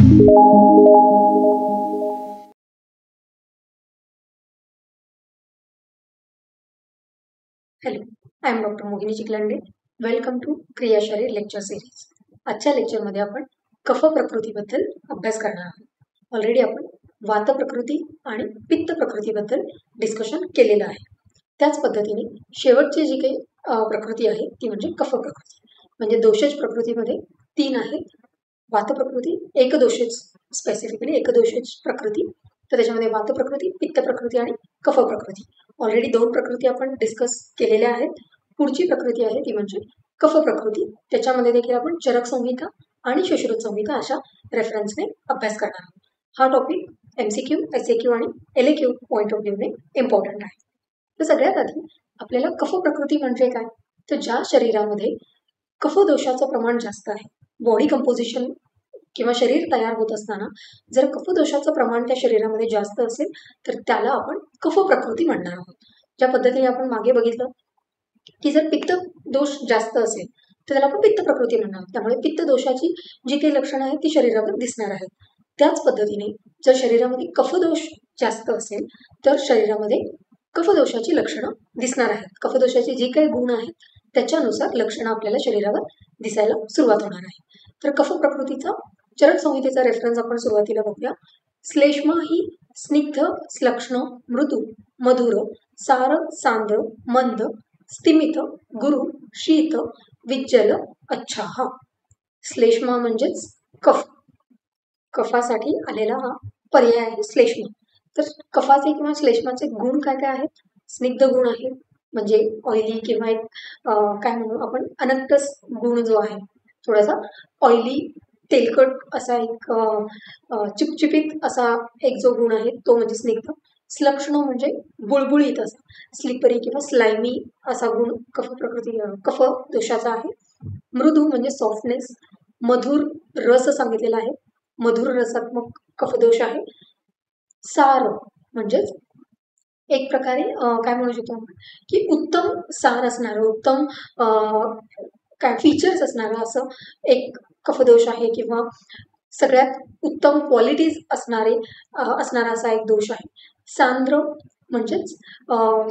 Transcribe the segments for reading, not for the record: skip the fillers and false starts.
Hello, I am doctor Mohini Chikhlande. Welcome to Kriya Sharir lecture series. आजच्या लेक्चरमध्ये आपण कफ प्रकृतीबद्दल अभ्यास करणार आहोत. ऑलरेडी आपण वात प्रकृती आणि पित्त प्रकृतीबद्दल डिस्कशन केलेलं आहे. त्याच पद्धतीने शेवटची जी काही प्रकृती आहे ती म्हणजे कफ प्रकृती. म्हणजे दोषज प्रकृतीमध्ये 3 आहेत. वात प्रकृती, एकदोषज, स्पेसिफिकली एकदोषज प्रकृती. तर त्याच्यामध्ये वात प्रकृती, पित्त प्रकृती आणि कफ प्रकृती. ऑलरेडी 2 प्रकृती आपण डिस्कस केलेल्या आहेत. पुढची प्रकृती आहे ती म्हणजे कफ प्रकृती. त्याच्यामध्ये देखील आपण चरक संहिता आणि सुश्रुत संहिता अशा रेफरन्सने अभ्यास करणार आहोत. हा टॉपिक MCQ, SAQ आणि LAQ पॉईंट ऑफ व्ह्यूने इम्पॉर्टंट आहे. तर सगळ्यात आधी आपल्याला कफ प्रकृती म्हणजे काय, तर ज्या शरीरामध्ये कफदोषाचं प्रमाण जास्त आहे, बॉडी कंपोजिशन किंवा शरीर तयार होत असताना जर कफदोषाचं प्रमाण त्या शरीरामध्ये जास्त असेल तर त्याला आपण कफ प्रकृती म्हणणार आहोत. ज्या पद्धतीने आपण मागे बघितलं की जर पित्त दोष जास्त असेल तर त्याला आपण पित्त प्रकृती म्हणणार आहोत. त्यामुळे पित्त दोषाची जी काही लक्षणं आहेत ती शरीरावर दिसणार आहेत. त्याच पद्धतीने जर शरीरामध्ये कफदोष जास्त असेल तर शरीरामध्ये कफदोषाची लक्षणं दिसणार आहेत. कफदोषाची जी काही गुण आहेत त्याच्यानुसार लक्षणं आपल्याला शरीरावर दिसायला सुरुवात होणार आहे. तर कफ प्रकृतीचा चरक संहितेचा रेफरन्स आपण सुरुवातीला बघूया. श्लेष्मा ही स्निग्ध, श्लक्ष्ण, मृदू, मधुर, सार, सांद्र, मंद, स्तिमित, गुरु, शीत, विज्जल, अच्छाह. श्लेष्मा म्हणजेच कफ, कफासाठी आलेला हा पर्याय आहे श्लेष्मा. तर कफाचे किंवा श्लेष्माचे गुण काय काय आहेत? स्निग्ध गुण आहेत, म्हणजे ऑइली किंवा एक काय म्हणू आपण अनक्टस गुण जो आहे, थोडासा ऑइली तेलकट असा एक चिपचिपीत असा एक जो गुण आहे तो म्हणजे स्निग्ध. श्लक्ष्ण म्हणजे बुळबुळीत असा, स्लिपरी किंवा स्लाइमी असा गुण कफ प्रकृती कफ दोषाचा आहे. मृदू म्हणजे सॉफ्टनेस, मधुर रस सांगितलेला आहे, मधुर रसात्मक कफदोष आहे. सार म्हणजेच एक प्रकारे काय म्हणू शकतो आपण की उत्तम सार असणारं, उत्तम काय फीचर्स असणारं असं एक कफदोष आहे किंवा सगळ्यात उत्तम क्वालिटीज असणारा असा एक दोष आहे. सांद्र म्हणजेच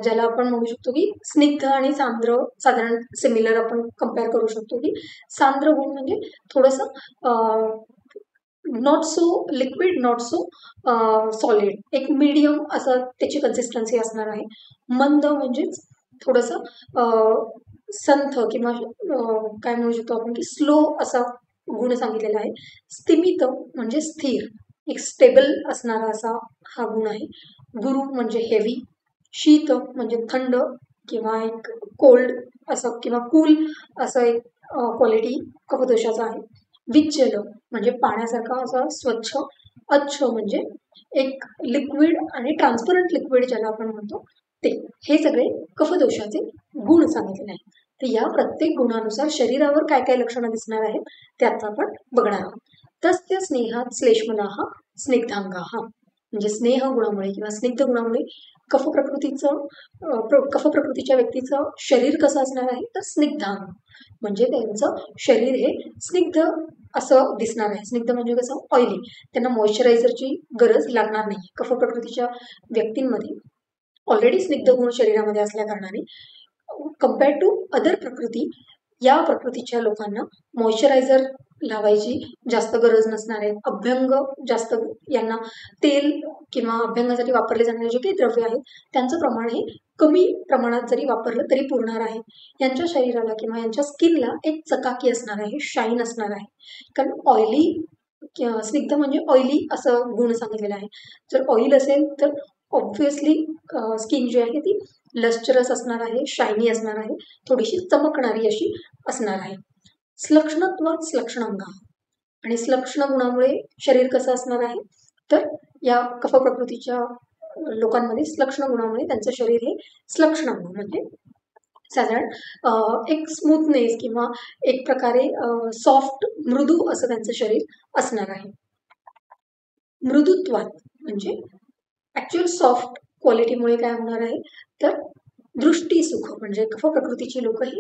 ज्याला आपण म्हणू शकतो की स्निग्ध आणि सांद्र साधारण सिमिलर आपण कम्पेअर करू शकतो की सांद्र गुण म्हणजे थोडंसं not so liquid, not so solid, एक मीडियम असं त्याची कन्सिस्टन्सी असणार आहे. मंद म्हणजेच थोडंसं संथ किंवा काय म्हणू शकतो आपण की स्लो असा गुण सांगितलेला आहे. स्तिमित म्हणजे स्थिर, एक स्टेबल असणारा असा हा गुण आहे. गुरु म्हणजे हेवी, शीत म्हणजे थंड किंवा एक कोल्ड असं किंवा कूल असं एक क्वालिटी कफदोषाचा आहे. विज्जल म्हणजे पाण्यासारखा असा स्वच्छ, अच्छ म्हणजे एक लिक्विड आणि ट्रान्सपरंट लिक्विड ज्याला आपण म्हणतो ते. हे सगळे कफदोषाचे गुण सांगितलेले आहेत. तर या प्रत्येक गुणानुसार शरीरावर काय काय लक्षणं दिसणार आहेत ते आता आपण बघणार आहोत. तस्य स्नेहात श्लेष्मनाः स्निग्धांगाः म्हणजे स्नेह गुणामुळे किंवा स्निग्ध गुणामुळे कफ प्रकृतीच्या व्यक्तीचं शरीर कसं असणार आहे तर स्निग्धांग म्हणजे त्यांचं शरीर हे स्निग्ध असं दिसणार आहे. स्निग्ध म्हणजे कसं ऑइली, त्यांना मॉइश्चरायझरची गरज लागणार नाही. कफ प्रकृतीच्या व्यक्तींमध्ये ऑलरेडी स्निग्ध गुण शरीरामध्ये असल्या कारणाने कम्पेअर टू अदर प्रकृती या प्रकृतीच्या लोकांना मॉइश्चरायझर लावायची जास्त गरज नसणार आहे. अभ्यंग जास्त यांना तेल किंवा अभ्यंगासाठी वापरले जाणारे जे काही द्रव्य आहेत त्यांचं प्रमाण हे कमी प्रमाणात जरी वापरलं तरी पुरणार आहे. यांच्या शरीराला किंवा यांच्या स्किनला एक चकाकी असणार आहे, शाईन असणार आहे. कारण ऑइली स्निग्ध म्हणजे ऑइली असं गुण सांगितलेलं आहे. जर ऑइल असेल तर ऑब्व्हियसली स्किन जी आहे ती लस्चरस असणार आहे, शायनी असणार आहे, थोडीशी चमकणारी अशी असणार आहे. श्लक्ष्णत्वात श्लक्ष्णांगा आणि श्लक्ष्ण गुणामुळे शरीर कसं असणार आहे तर या कफ प्रकृतीच्या लोकांमध्ये श्लक्ष्ण गुणामुळे त्यांचं शरीर हे श्लक्ष्णांग म्हणजे साधारण एक स्मूथनेस किंवा एक प्रकारे सॉफ्ट मृदू असं त्यांचं शरीर असणार आहे. मृदुत्वात म्हणजे ऍक्च्युअल सॉफ्ट क्वालिटीमुळे काय होणार आहे तर दृष्टीसुख म्हणजे कफ प्रकृतीची लोक ही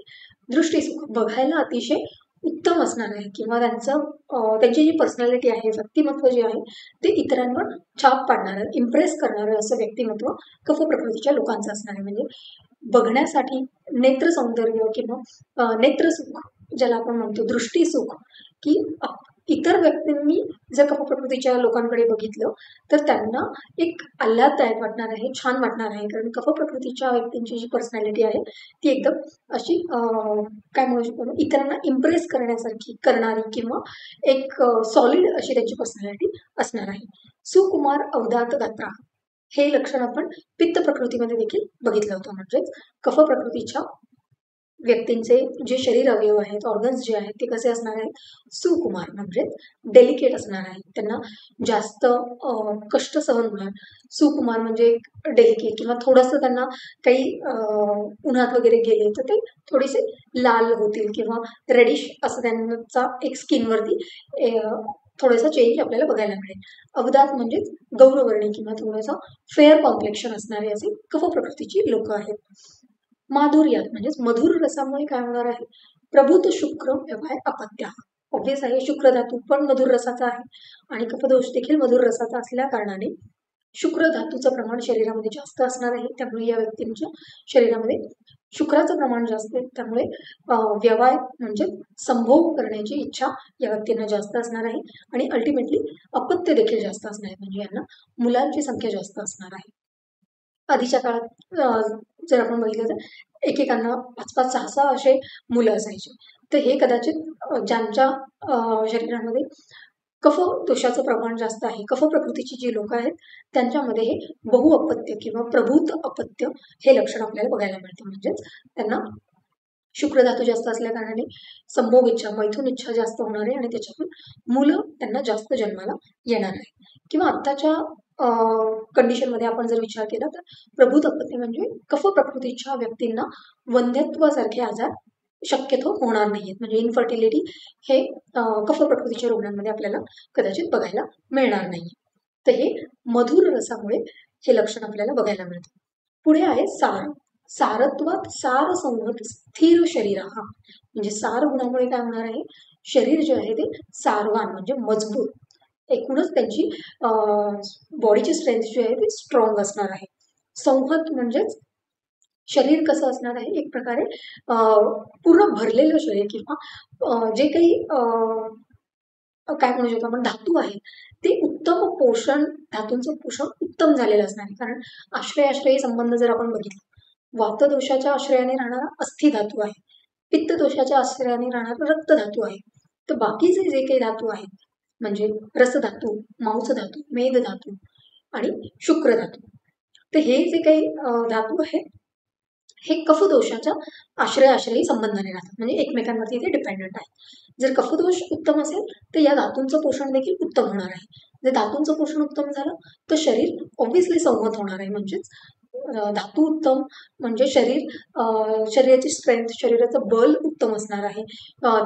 दृष्टीसुख, बघायला अतिशय उत्तम असणार आहे किंवा त्यांची जी पर्सनॅलिटी आहे, व्यक्तिमत्व जे आहे ते इतरांवर छाप पाडणारं, इम्प्रेस करणारं असं व्यक्तिमत्व कफ प्रकृतीच्या लोकांचं असणार आहे. म्हणजे बघण्यासाठी नेत्र सौंदर्य किंवा नेत्रसुख ज्याला आपण म्हणतो, दृष्टीसुख, की इतर व्यक्तींनी जर कफ प्रकृतीच्या लोकांकडे बघितलं तर त्यांना एक आल्हाददायक वाटणार आहे, छान वाटणार आहे. कारण कफ प्रकृतीच्या व्यक्तींची जी पर्सनॅलिटी आहे ती एकदम अशी काय म्हणू शकतो, इतरांना इम्प्रेस करण्यासारखी करणारी किंवा एक सॉलिड अशी त्यांची पर्सनॅलिटी असणार आहे. सुकुमार अवधात गात्रा हे लक्षण आपण पित्त प्रकृतीमध्ये देखील बघितलं होतं. म्हणजेच कफ प्रकृतीच्या व्यक्तींचे जे शरीर अवयव आहेत, ऑर्गन्स जे आहेत ते कसे असणार आहेत, सुकुमार म्हणजे डेलिकेट असणार आहेत. त्यांना जास्त कष्ट सहन होणार. सुकुमार म्हणजे डेलिकेट किंवा थोडंसं त्यांना काही उन्हात वगैरे गेले तर ते थोडेसे लाल होतील किंवा रेडिश असं त्यांचा एक स्किनवरती थोडासा चेंज आपल्याला बघायला मिळेल. अवदात म्हणजेच गौरवर्णी किंवा थोडंसं फेअर कॉम्प्लेक्शन असणारे असे कफ प्रकृतीची लोक आहेत. माधुर्यात म्हणजेच मधुर रसामुळे काय होणार आहे, प्रभूत शुक्र व्यवहार अपत्य. ऑब्विस आहे, शुक्र धातू पण मधुर रसाचा आहे आणि कफदोष देखील मधुर रसाचा असल्या कारणाने शुक्र धातूचं प्रमाण शरीरामध्ये जास्त असणार आहे. त्यामुळे या व्यक्तींच्या शरीरामध्ये शुक्राचं प्रमाण जास्त आहे. त्यामुळे व्यवहार म्हणजे संभोग करण्याची इच्छा या व्यक्तींना जास्त असणार आहे आणि अल्टिमेटली अपत्य देखील जास्त असणार आहे. म्हणजे यांना मुलांची संख्या जास्त असणार आहे. आधीच्या काळात जर आपण बघितलं तर एकेकांना 5-5, 6-6 असे मुलं असायचे. तर हे कदाचित ज्यांच्या शरीरामध्ये कफ दोषाचं प्रमाण जास्त आहे, कफ प्रकृतीची जी लोक आहेत त्यांच्यामध्ये हे बहुअपत्य किंवा प्रभूत अपत्य हे लक्षण आपल्याला बघायला मिळतं. म्हणजेच त्यांना शुक्र धातू जास्त असल्या कारणाने संभोग इच्छा, मैथून इच्छा जास्त होणार आहे आणि त्याच्यातून मुलं त्यांना जास्त जन्माला येणार आहे. किंवा आत्ताच्या कंडिशनमध्ये आपण जर विचार केला तर प्रभूत अपत्य म्हणजे कफ प्रकृतीच्या व्यक्तींना वंध्यत्वासारखे आजार शक्यतो होणार नाहीत. म्हणजे इनफर्टिलिटी हे कफ प्रकृतीच्या रुग्णांमध्ये आपल्याला कदाचित बघायला मिळणार नाही. तर हे मधुर रसामुळे हे लक्षण आपल्याला बघायला मिळतं. पुढे आहे सार. सारत्वात सार संहत स्थिर शरीर. हा म्हणजे सार गुणामुळे काय होणार आहे, शरीर जे आहे ते सारवान म्हणजे मजबूत, एकूणच त्यांची बॉडीची स्ट्रेंथ जी आहे ती स्ट्रॉंग असणार आहे. संहत म्हणजेच शरीर कसं असणार आहे, एक प्रकारे पूर्ण भरलेलं शरीर किंवा जे काही काय म्हणू शकतो आपण धातू आहे ते उत्तम पोषण, धातूंचं पोषण उत्तम झालेलं असणार आहे. कारण आश्रय संबंध जर आपण बघितला, वातदोषाच्या आश्रयाने राहणारा अस्थि धातू आहे, पित्त दोषाच्या आश्रयाने राहणारा रक्त धातू आहे. तर बाकीचे जे काही धातू आहेत म्हणजे रसधातू, मांस धातू, मेद धातू आणि शुक्र धातू, तर हे जे काही धातू आहेत हे कफदोषाच्या आश्रयी संबंधाने राहतात. म्हणजे एकमेकांवरती ते डिपेंडंट आहे. जर कफदोष उत्तम असेल तर या धातूंचं पोषण देखील उत्तम होणार आहे. जर धातूंचं पोषण उत्तम झालं तर शरीर ऑब्व्हियसली संहत होणार आहे. म्हणजेच धातू उत्तम म्हणजे शरीराची स्ट्रेंथ, शरीराचं बल उत्तम असणार आहे.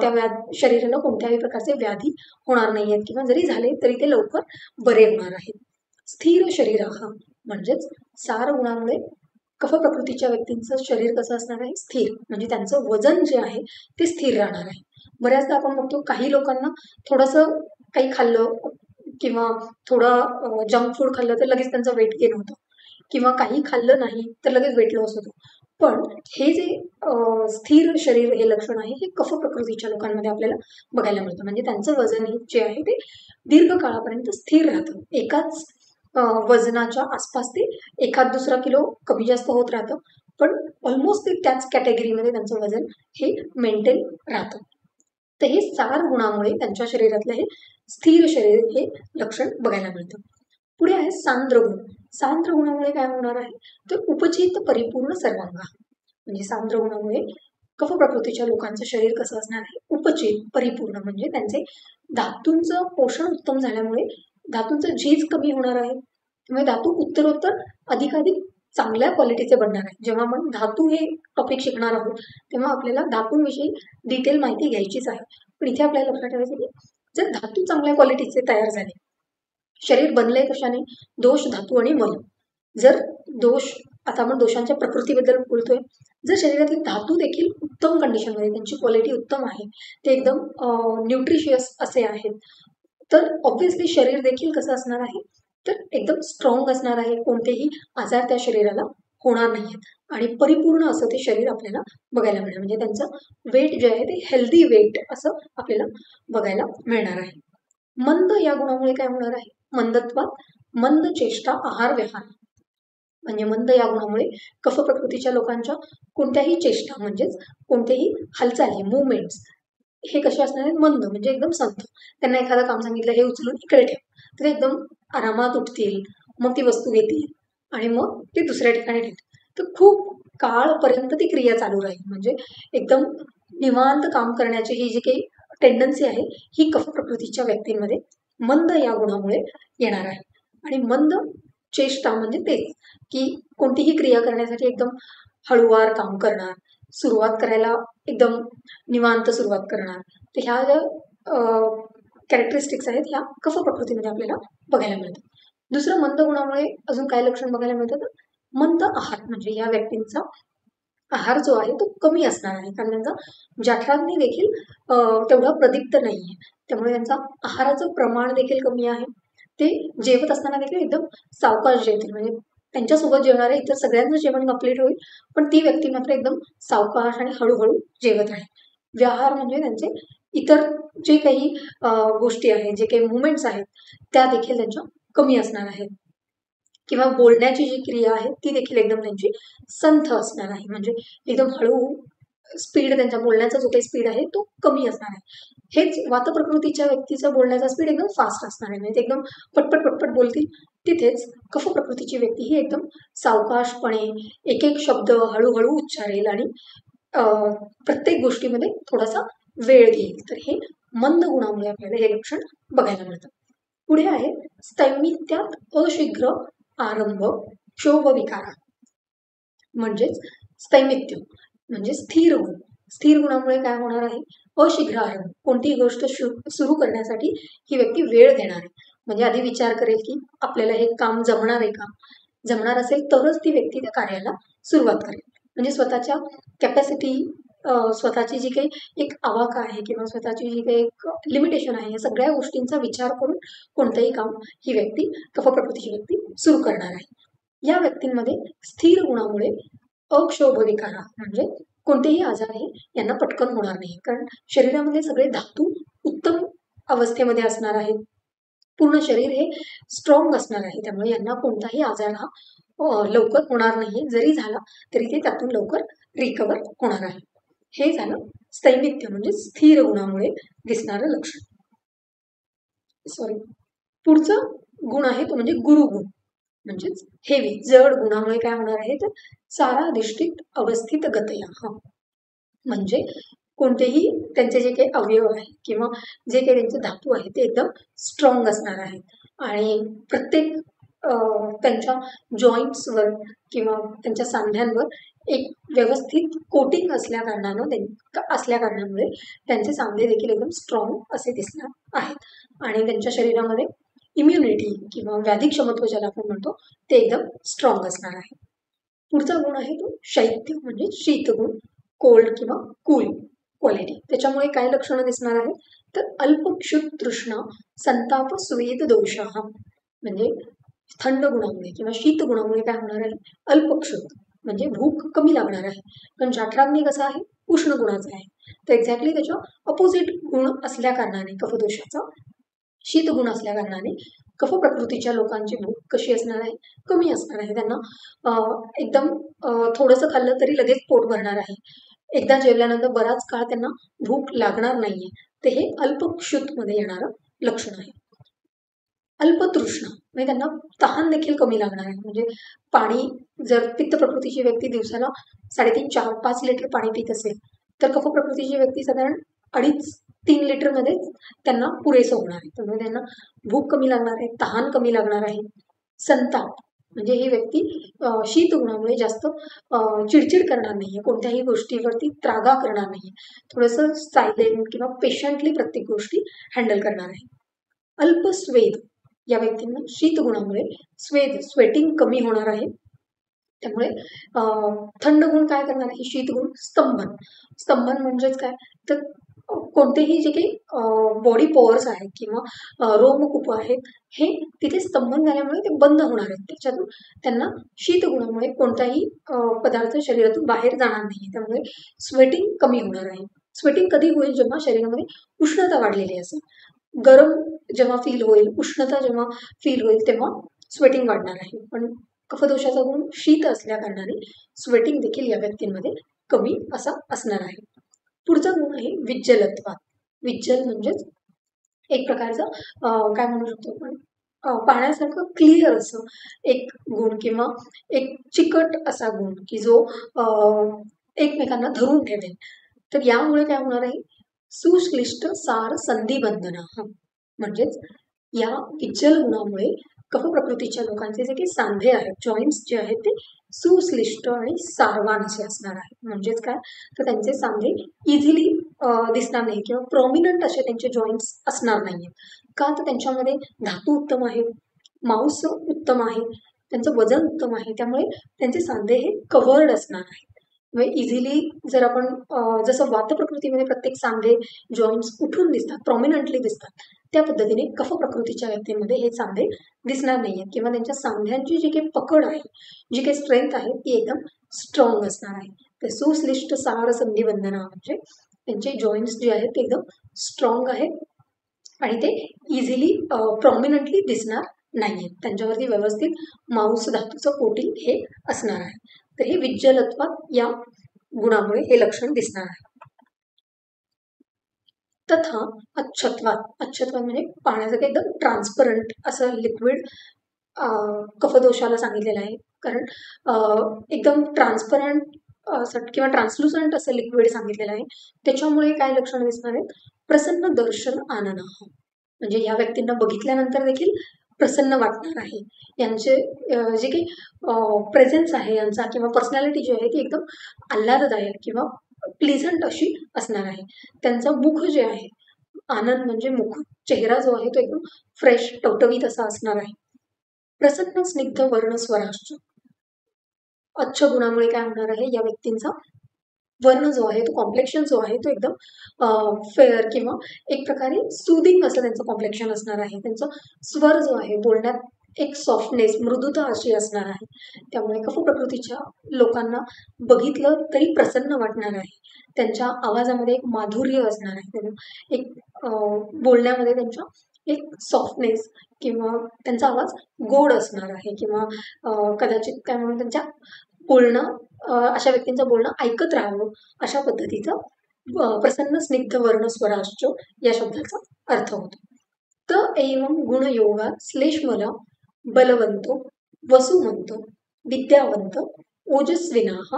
त्या शरीराला कोणत्याही प्रकारचे व्याधी होणार नाही आहेत किंवा जरी झाले तरी ते लवकर बरे होणार आहेत. स्थिर शरीर म्हणजेच सार गुणामुळे कफ प्रकृतीच्या व्यक्तींचं शरीर कसं असणार आहे, स्थिर. म्हणजे त्यांचं वजन जे आहे ते स्थिर राहणार आहे. बऱ्याचदा आपण बघतो काही लोकांना थोडंसं काही खाल्लं किंवा थोडं जंक फूड खाल्लं तर लगेच त्यांचं वेट गेन होतं किंवा काही खाल्लं नाही तर लगेच वेट लॉस होतो. पण हे जे स्थिर शरीर हे लक्षण आहे हे कफ प्रकृतीच्या लोकांमध्ये आपल्याला बघायला मिळतं. म्हणजे त्यांचं वजन जे आहे ते दीर्घ काळापर्यंत स्थिर राहतं. एकाच वजनाच्या आसपास ते 1-2 किलो कमी जास्त होत राहतं, पण ऑलमोस्ट ते त्याच कॅटेगरीमध्ये त्यांचं वजन हे मेंटेन राहतं. तर हे सार गुणामुळे त्यांच्या शरीरातलं हे स्थिर शरीर हे लक्षण बघायला मिळतं. पुढे आहे सांद्र गुण. सांद्र गुणामुळे काय होणार आहे तर उपचित परिपूर्ण सर्वांग. म्हणजे सांद्र गुणामुळे कफ प्रकृतीच्या लोकांचं शरीर कसं असणार आहे, उपचित परिपूर्ण. म्हणजे त्यांचे धातूंचं पोषण उत्तम झाल्यामुळे धातूंचं झीज कमी होणार आहे. त्यामुळे धातू उत्तरोत्तर अधिकाधिक चांगल्या क्वालिटीचे बनणार आहे. जेव्हा आपण धातू हे टॉपिक शिकणार आहोत तेव्हा आपल्याला धातूंविषयी डिटेल माहिती घ्यायचीच आहे. पण इथे आपल्याला लक्षात ठेवायचं की जर धातू चांगल्या क्वालिटीचे तयार झाले, शरीर बनलंय कशाने, दोष, धातू आणि मल. जर दोष आता आपण दोषांच्या प्रकृतीबद्दल बोलतोय. जर शरीरातील धातू देखील उत्तम कंडिशनमध्ये, त्यांची क्वालिटी उत्तम आहे, ते एकदम न्यूट्रिशियस असे आहेत, तर ऑब्व्हियसली शरीर देखील कसं असणार आहे, तर एकदम स्ट्रॉंग असणार आहे. कोणतेही आजार त्या शरीराला होणार नाहीत आणि परिपूर्ण असं ते शरीर आपल्याला बघायला मिळेल. म्हणजे त्यांचं वेट जे आहे ते हेल्दी वेट असं आपल्याला बघायला मिळणार आहे. मंद या गुणामुळे काय होणार आहे, मंदत्वात मंद चेष्टा आहार विहार. म्हणजे मंद या गुणामुळे कफ प्रकृतीच्या लोकांच्या कोणत्याही चेष्टा म्हणजेच कोणत्याही हालचाली मुवमेंट्स हे कसे असणार आहेत, मंद म्हणजे एकदम संथ. त्यांना एखादं काम सांगितलं, हे उचलून इकडे ठेव, तर ते एकदम आरामात उठतील, मग ती वस्तू घेतील आणि मग ते दुसऱ्या ठिकाणी ठेवतील. तर खूप काळपर्यंत ती क्रिया चालू राहील. म्हणजे एकदम निवांत काम करण्याची ही जी काही टेंडन्सी आहे, ही कफ प्रकृतीच्या व्यक्तींमध्ये मंद या गुणामुळे येणार आहे. आणि मंद चेष्टा म्हणजे तेच की कोणतीही क्रिया करण्यासाठी एकदम हळूवार काम करणार, सुरुवात करायला एकदम निवांत सुरुवात करणार. तर ह्या ज्या कॅरेक्टरिस्टिक्स आहेत ह्या कफ प्रकृतीमध्ये आपल्याला बघायला मिळतात. दुसरं मंद गुणामुळे अजून काय लक्षण बघायला मिळतं, तर मंद आहार. म्हणजे या व्यक्तींचा आहार जो आहे तो कमी असणार आहे, कारण त्यांचा जठराग्नी देखील तेवढा प्रदीप्त नाही आहे, त्यामुळे त्यांचा आहाराचं प्रमाण देखील कमी आहे. ते जेवत असताना देखील एकदम सावकाश जेवतील. म्हणजे त्यांच्यासोबत जेवणारे इतर सगळ्यांचं जेवण कंप्लीट होईल, पण ती व्यक्ती मात्र एकदम सावकाश आणि हळूहळू जेवत राहील. व्याहार म्हणजे त्यांचे इतर जे काही गोष्टी आहेत, जे काही मुवमेंट्स आहेत, त्या देखील त्यांच्या कमी असणार आहेत. किंवा बोलण्याची जी क्रिया आहे ती देखील एकदम त्यांची संथ असणार आहे. म्हणजे एकदम हळू स्पीड, त्यांच्या बोलण्याचा जो काही स्पीड आहे तो कमी असणार आहे. हेच वात प्रकृतीच्या व्यक्तीचा बोलण्याचा स्पीड एकदम फास्ट असणार आहे. म्हणजे ते एकदम पटपट पटपट बोलतील. तिथेच कफ प्रकृतीची व्यक्ती ही एकदम सावकाशपणे एक एक शब्द हळूहळू उच्चारेल आणि प्रत्येक गोष्टीमध्ये थोडासा वेळ घेईल. तर हे मंद गुणामुळे आपल्याला हे लक्षण बघायला मिळतं. पुढे आहे स्थैमित्यात अशीघ्र आरंभ क्षोभ विकारा. म्हणजेच स्थैमित्य म्हणजे स्थिर गुण. स्थिर गुणामुळे काय होणार आहे, अशीघ्र आरंभ. कोणतीही गोष्ट सुरू करण्यासाठी ही व्यक्ती वेळ देणार आहे. म्हणजे आधी विचार करेल की आपल्याला हे काम जमणार आहे का, जमणार असेल तरच ती व्यक्ती त्या कार्याला सुरुवात करेल. म्हणजे स्वतःच्या कॅपॅसिटी, स्वतःची जी काही एक आवाका आहे किंवा स्वतःची जी काही एक लिमिटेशन आहे, या सगळ्या गोष्टींचा विचार करून कोणतंही काम ही व्यक्ती कफ प्रकृतीची व्यक्ती सुरू करणार आहे. या व्यक्तींमध्ये स्थिर गुणामुळे अक्षोभ विकारा म्हणजे कोणतेही आजार हे यांना पटकन होणार नाही, कारण शरीरामध्ये सगळे धातू उत्तम अवस्थेमध्ये असणार आहेत. पूर्ण शरीर हे स्ट्रॉंग असणार आहे, त्यामुळे यांना कोणताही आजार हा लवकर होणार नाही. जरी झाला तरी ते त्यातून लवकर रिकवर होणार आहे. हे झालं स्थैमित्य म्हणजे स्थिर गुणामुळे दिसणारं लक्षण. पुढचं गुण आहे तो म्हणजे गुरुगुण. म्हणजेच हेवी जड गुणामुळे काय होणार आहे, तर साराधिष्ठित अवस्थित गतया. म्हणजे कोणतेही त्यांचे जे काही अवयव आहे किंवा जे काही त्यांचे धातू आहे ते एकदम स्ट्रॉंग असणार आहेत आणि प्रत्येक त्यांच्या जॉईंट्सवर किंवा त्यांच्या सांध्यांवर एक व्यवस्थित कोटिंग असल्या कारणामुळे त्यांचे सांधे देखील एकदम स्ट्रॉंग असे दिसणार आहेत आणि त्यांच्या शरीरामध्ये इम्युनिटी किंवा व्याधी क्षमत्व ज्याला आपण म्हणतो ते एकदम स्ट्रॉंग असणार आहे. पुढचा गुण आहे तो शैत्य म्हणजे शीतगुण, कोल्ड किंवा कूल क्वालिटी. त्याच्यामुळे काय लक्षणं दिसणार आहेत, तर अल्पक्षुत तृष्णा संताप स्वेद दोष. म्हणजे थंड गुणामुळे किंवा शीत गुणामुळे काय होणार आहे, अल्पक्षुत म्हणजे भूक कमी लागणार आहे. पण जठराग्नी कसा आहे, उष्ण गुणाचा आहे, तर एक्झॅक्टली त्याच्या अपोजिट गुण असल्या कारणाने कफदोषाचा शीत गुण असल्या कारणाने कफ प्रकृतीच्या लोकांची भूक कशी असणार आहे, कमी असणार आहे. त्यांना एकदम थोडंसं खाल्लं तरी लगेच पोट भरणार आहे. एकदा जेवल्यानंतर बराच काळ त्यांना भूक लागणार नाहीये. तर हे अल्पक्षुतमध्ये येणारं लक्षण आहे. अल्पतृष्णा म्हणजे त्यांना तहान देखील कमी लागणार आहे. म्हणजे पाणी, जर पित्त प्रकृतीची व्यक्ती दिवसाला 3.5, 4, 5 लिटर पाणी पित असेल, तर कफ प्रकृतीची व्यक्ती साधारण 2.5-3 लिटरमध्ये त्यांना पुरेसं होणार आहे. त्यामुळे त्यांना भूक कमी लागणार आहे, तहान कमी लागणार आहे. संताप म्हणजे ही व्यक्ती शीत गुणामुळे जास्त चिडचिड करणार नाहीये, कोणत्याही गोष्टीवरती त्रागा करणार नाहीये, थोडंसं सायलेंट किंवा पेशंटली प्रत्येक गोष्टी हँडल करणार आहे. अल्पस्वेद या व्यक्तींना शीत गुणामुळे स्वेटिंग कमी होणार आहे. त्यामुळे थंड गुण काय करणार आहे, शीत गुण स्तंभन. स्तंभन म्हणजेच काय, तर कोणतेही जे काही बॉडी पोअर्स आहेत किंवा रोमकूप आहेत हे तिथे स्तंभन झाल्यामुळे ते बंद होणार आहेत. त्याच्यातून त्यांना शीत गुणामुळे कोणताही पदार्थ शरीरातून बाहेर जाणार नाही. त्यामुळे स्वेटिंग कमी होणार आहे. स्वेटिंग कधी होईल, जेव्हा शरीरामध्ये उष्णता वाढलेली असेल. गरम जेव्हा फील होईल, उष्णता जेव्हा फील होईल तेव्हा स्वेटिंग वाढणार आहे. पण कफदोषाचा गुण शीत असल्या कारणाने स्वेटिंग देखील या व्यक्तींमध्ये कमी असा असणार आहे. पुढचा गुण आहे विज्जलत्वात. विज्जल म्हणजेच एक प्रकारचं काय म्हणू शकतो आपण, पाण्यासारखं क्लिअर असं एक गुण किंवा एक चिकट असा गुण की जो एकमेकांना धरून ठेवेल. तर यामुळे काय होणार आहे, सुश्लिष्ट सार संधिबंधना. म्हणजेच या विज्जल गुणामुळे कफ प्रकृतीच्या लोकांचे जे काही सांधे आहेत, जॉईंट्स जे आहेत ते सुश्लिष्ट आणि सारवान असे असणार आहेत. म्हणजेच काय, तर त्यांचे सांधे इझिली दिसणार नाही किंवा प्रॉमिनंट असे त्यांचे जॉईंट्स असणार नाहीत. का, तर त्यांच्यामध्ये धातू उत्तम आहे, मांस उत्तम आहे, त्यांचं वजन उत्तम आहे. त्यामुळे त्यांचे सांधे हे कव्हर्ड असणार आहेत. म्हणजे इझिली जर आपण जसं वात प्रकृतीमध्ये प्रत्येक सांधे जॉईंट्स उठून दिसतात, प्रॉमिनंटली दिसतात, त्या पद्धतीने कफ प्रकृतीच्या व्यक्तींमध्ये हे सांधे दिसणार नाही आहेत किंवा त्यांच्या सांध्यांची जी काही पकड आहे, जी काही स्ट्रेंथ आहे ती एकदम स्ट्रॉंग असणार आहे. तर सुश्लिष्ट सार संधिबंधना म्हणजे त्यांचे जॉईंट्स जे आहेत ते एकदम स्ट्रॉंग आहेत आणि ते इझिली प्रॉमिनंटली दिसणार नाहीये. त्यांच्यावरती व्यवस्थित मांस धातूचं कोटिंग हे असणार आहे. तर हे विज्जलत्वात या गुणामुळे हे लक्षण दिसणार आहे. तथा अच्छत्वात. अच्छत्वात म्हणजे पाण्याचं एकदम ट्रान्सपरंट असं लिक्विड कफदोषाला सांगितलेलं आहे. कारण एकदम ट्रान्सपरंट किंवा ट्रान्सलुसंट असं लिक्विड सांगितलेलं आहे. त्याच्यामुळे काय लक्षणं दिसणार आहेत, प्रसन्न दर्शन आनन. म्हणजे या व्यक्तींना बघितल्यानंतर देखील प्रसन्न वाटणार आहे. यांचे जे काही प्रेझेन्स आहे यांचा किंवा पर्सनॅलिटी जी आहे ती एकदम आल्हाददायक किंवा प्लीझंट अशी असणार आहे. त्यांचं मुख जे आहे, आनंद म्हणजे मुख, चेहरा जो आहे तो एकदम फ्रेश टवटवीत असा असणार आहे. प्रसन्न स्निग्ध वर्ण स्वराष्ट्र. अच्छ गुणामुळे काय होणार आहे, या व्यक्तींचा वर्ण जो आहे तो कॉम्प्लेक्शन जो आहे तो एकदम फेअर किंवा एक प्रकारे सुदिंग असं त्यांचं कॉम्प्लेक्शन असणार आहे. त्यांचा स्वर जो आहे, बोलण्यात एक सॉफ्टनेस, मृदुता अशी असणार आहे. त्यामुळे कफ प्रकृतीच्या लोकांना बघितलं तरी प्रसन्न वाटणार आहे. त्यांच्या आवाजामध्ये एक माधुर्य असणार आहे. एक बोलण्यामध्ये त्यांच्या एक सॉफ्टनेस किंवा त्यांचा आवाज गोड असणार आहे किंवा कदाचित काय म्हणून त्यांच्या बोलणं अशा व्यक्तींचं बोलणं ऐकत राहावं अशा पद्धतीचं प्रसन्न स्निग्ध वर्ण स्वराष्ट्र या शब्दाचा अर्थ होतो. त एवं गुणयोगा श्लेष्मला बलवंतो वसुमंत विद्यावंत ओजस्विनाः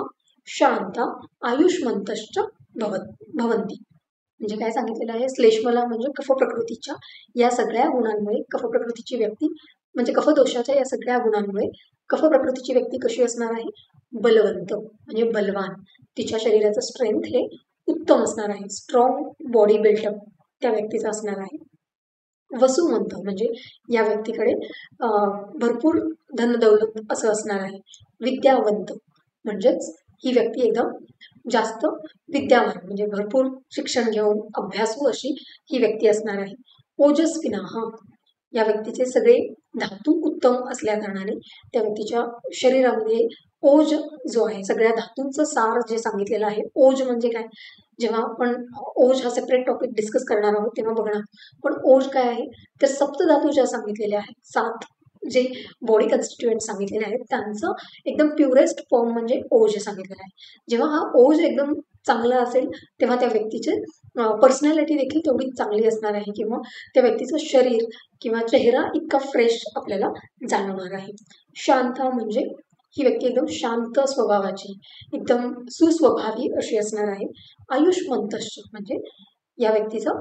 शांता आयुष्मंतश्च भवन्ति. म्हणजे काय सांगितलेलं आहे, श्लेष्मला म्हणजे कफ प्रकृतीच्या या सगळ्या गुणांमुळे कफ प्रकृतीची व्यक्ती म्हणजे कफदोषाच्या या सगळ्या गुणांमुळे कफ प्रकृतीची व्यक्ती कशी असणार आहे, बलवंत म्हणजे बलवान. तिच्या शरीराचं स्ट्रेंथ हे उत्तम असणार आहे, स्ट्रॉंग बॉडी बिल्टअप त्या व्यक्तीचा असणार आहे. वसुमंत म्हणजे या व्यक्तीकडे भरपूर धनदौलत असं असणार आहे. विद्यावंत म्हणजेच ही व्यक्ती एकदम जास्त विद्यावान म्हणजे भरपूर शिक्षण घेऊन अभ्यासू अशी ही व्यक्ती असणार आहे. ओजस्विना या व्यक्तीचे सगळे धातू उत्तम असल्या कारणाने त्या व्यक्तीच्या शरीरामध्ये ओज जो आहे, सगळ्या धातूंचं सार जे सांगितलेलं आहे. ओज म्हणजे काय, जेव्हा आपण ओज हा सेपरेट टॉपिक डिस्कस करणार आहोत तेव्हा बघणार. पण ओज काय आहे, तर सप्तधातू ज्या सांगितलेल्या आहेत, 7 जे बॉडी कन्स्टिट्युएंट सांगितलेले आहेत त्यांचं एकदम प्युरेस्ट फॉर्म म्हणजे ओज सांगितलेलं आहे. जेव्हा हा ओज एकदम चांगला असेल तेव्हा त्या व्यक्तीचे पर्सनॅलिटी देखील तेवढी चांगली असणार आहे किंवा त्या व्यक्तीचं शरीर किंवा चेहरा इतका फ्रेश आपल्याला जाणवणार आहे. शांता म्हणजे ही व्यक्ती एकदम शांत स्वभावाची, एकदम सुस्वभावी अशी असणार आहे. आयुष्मंतश्च म्हणजे या व्यक्तीचं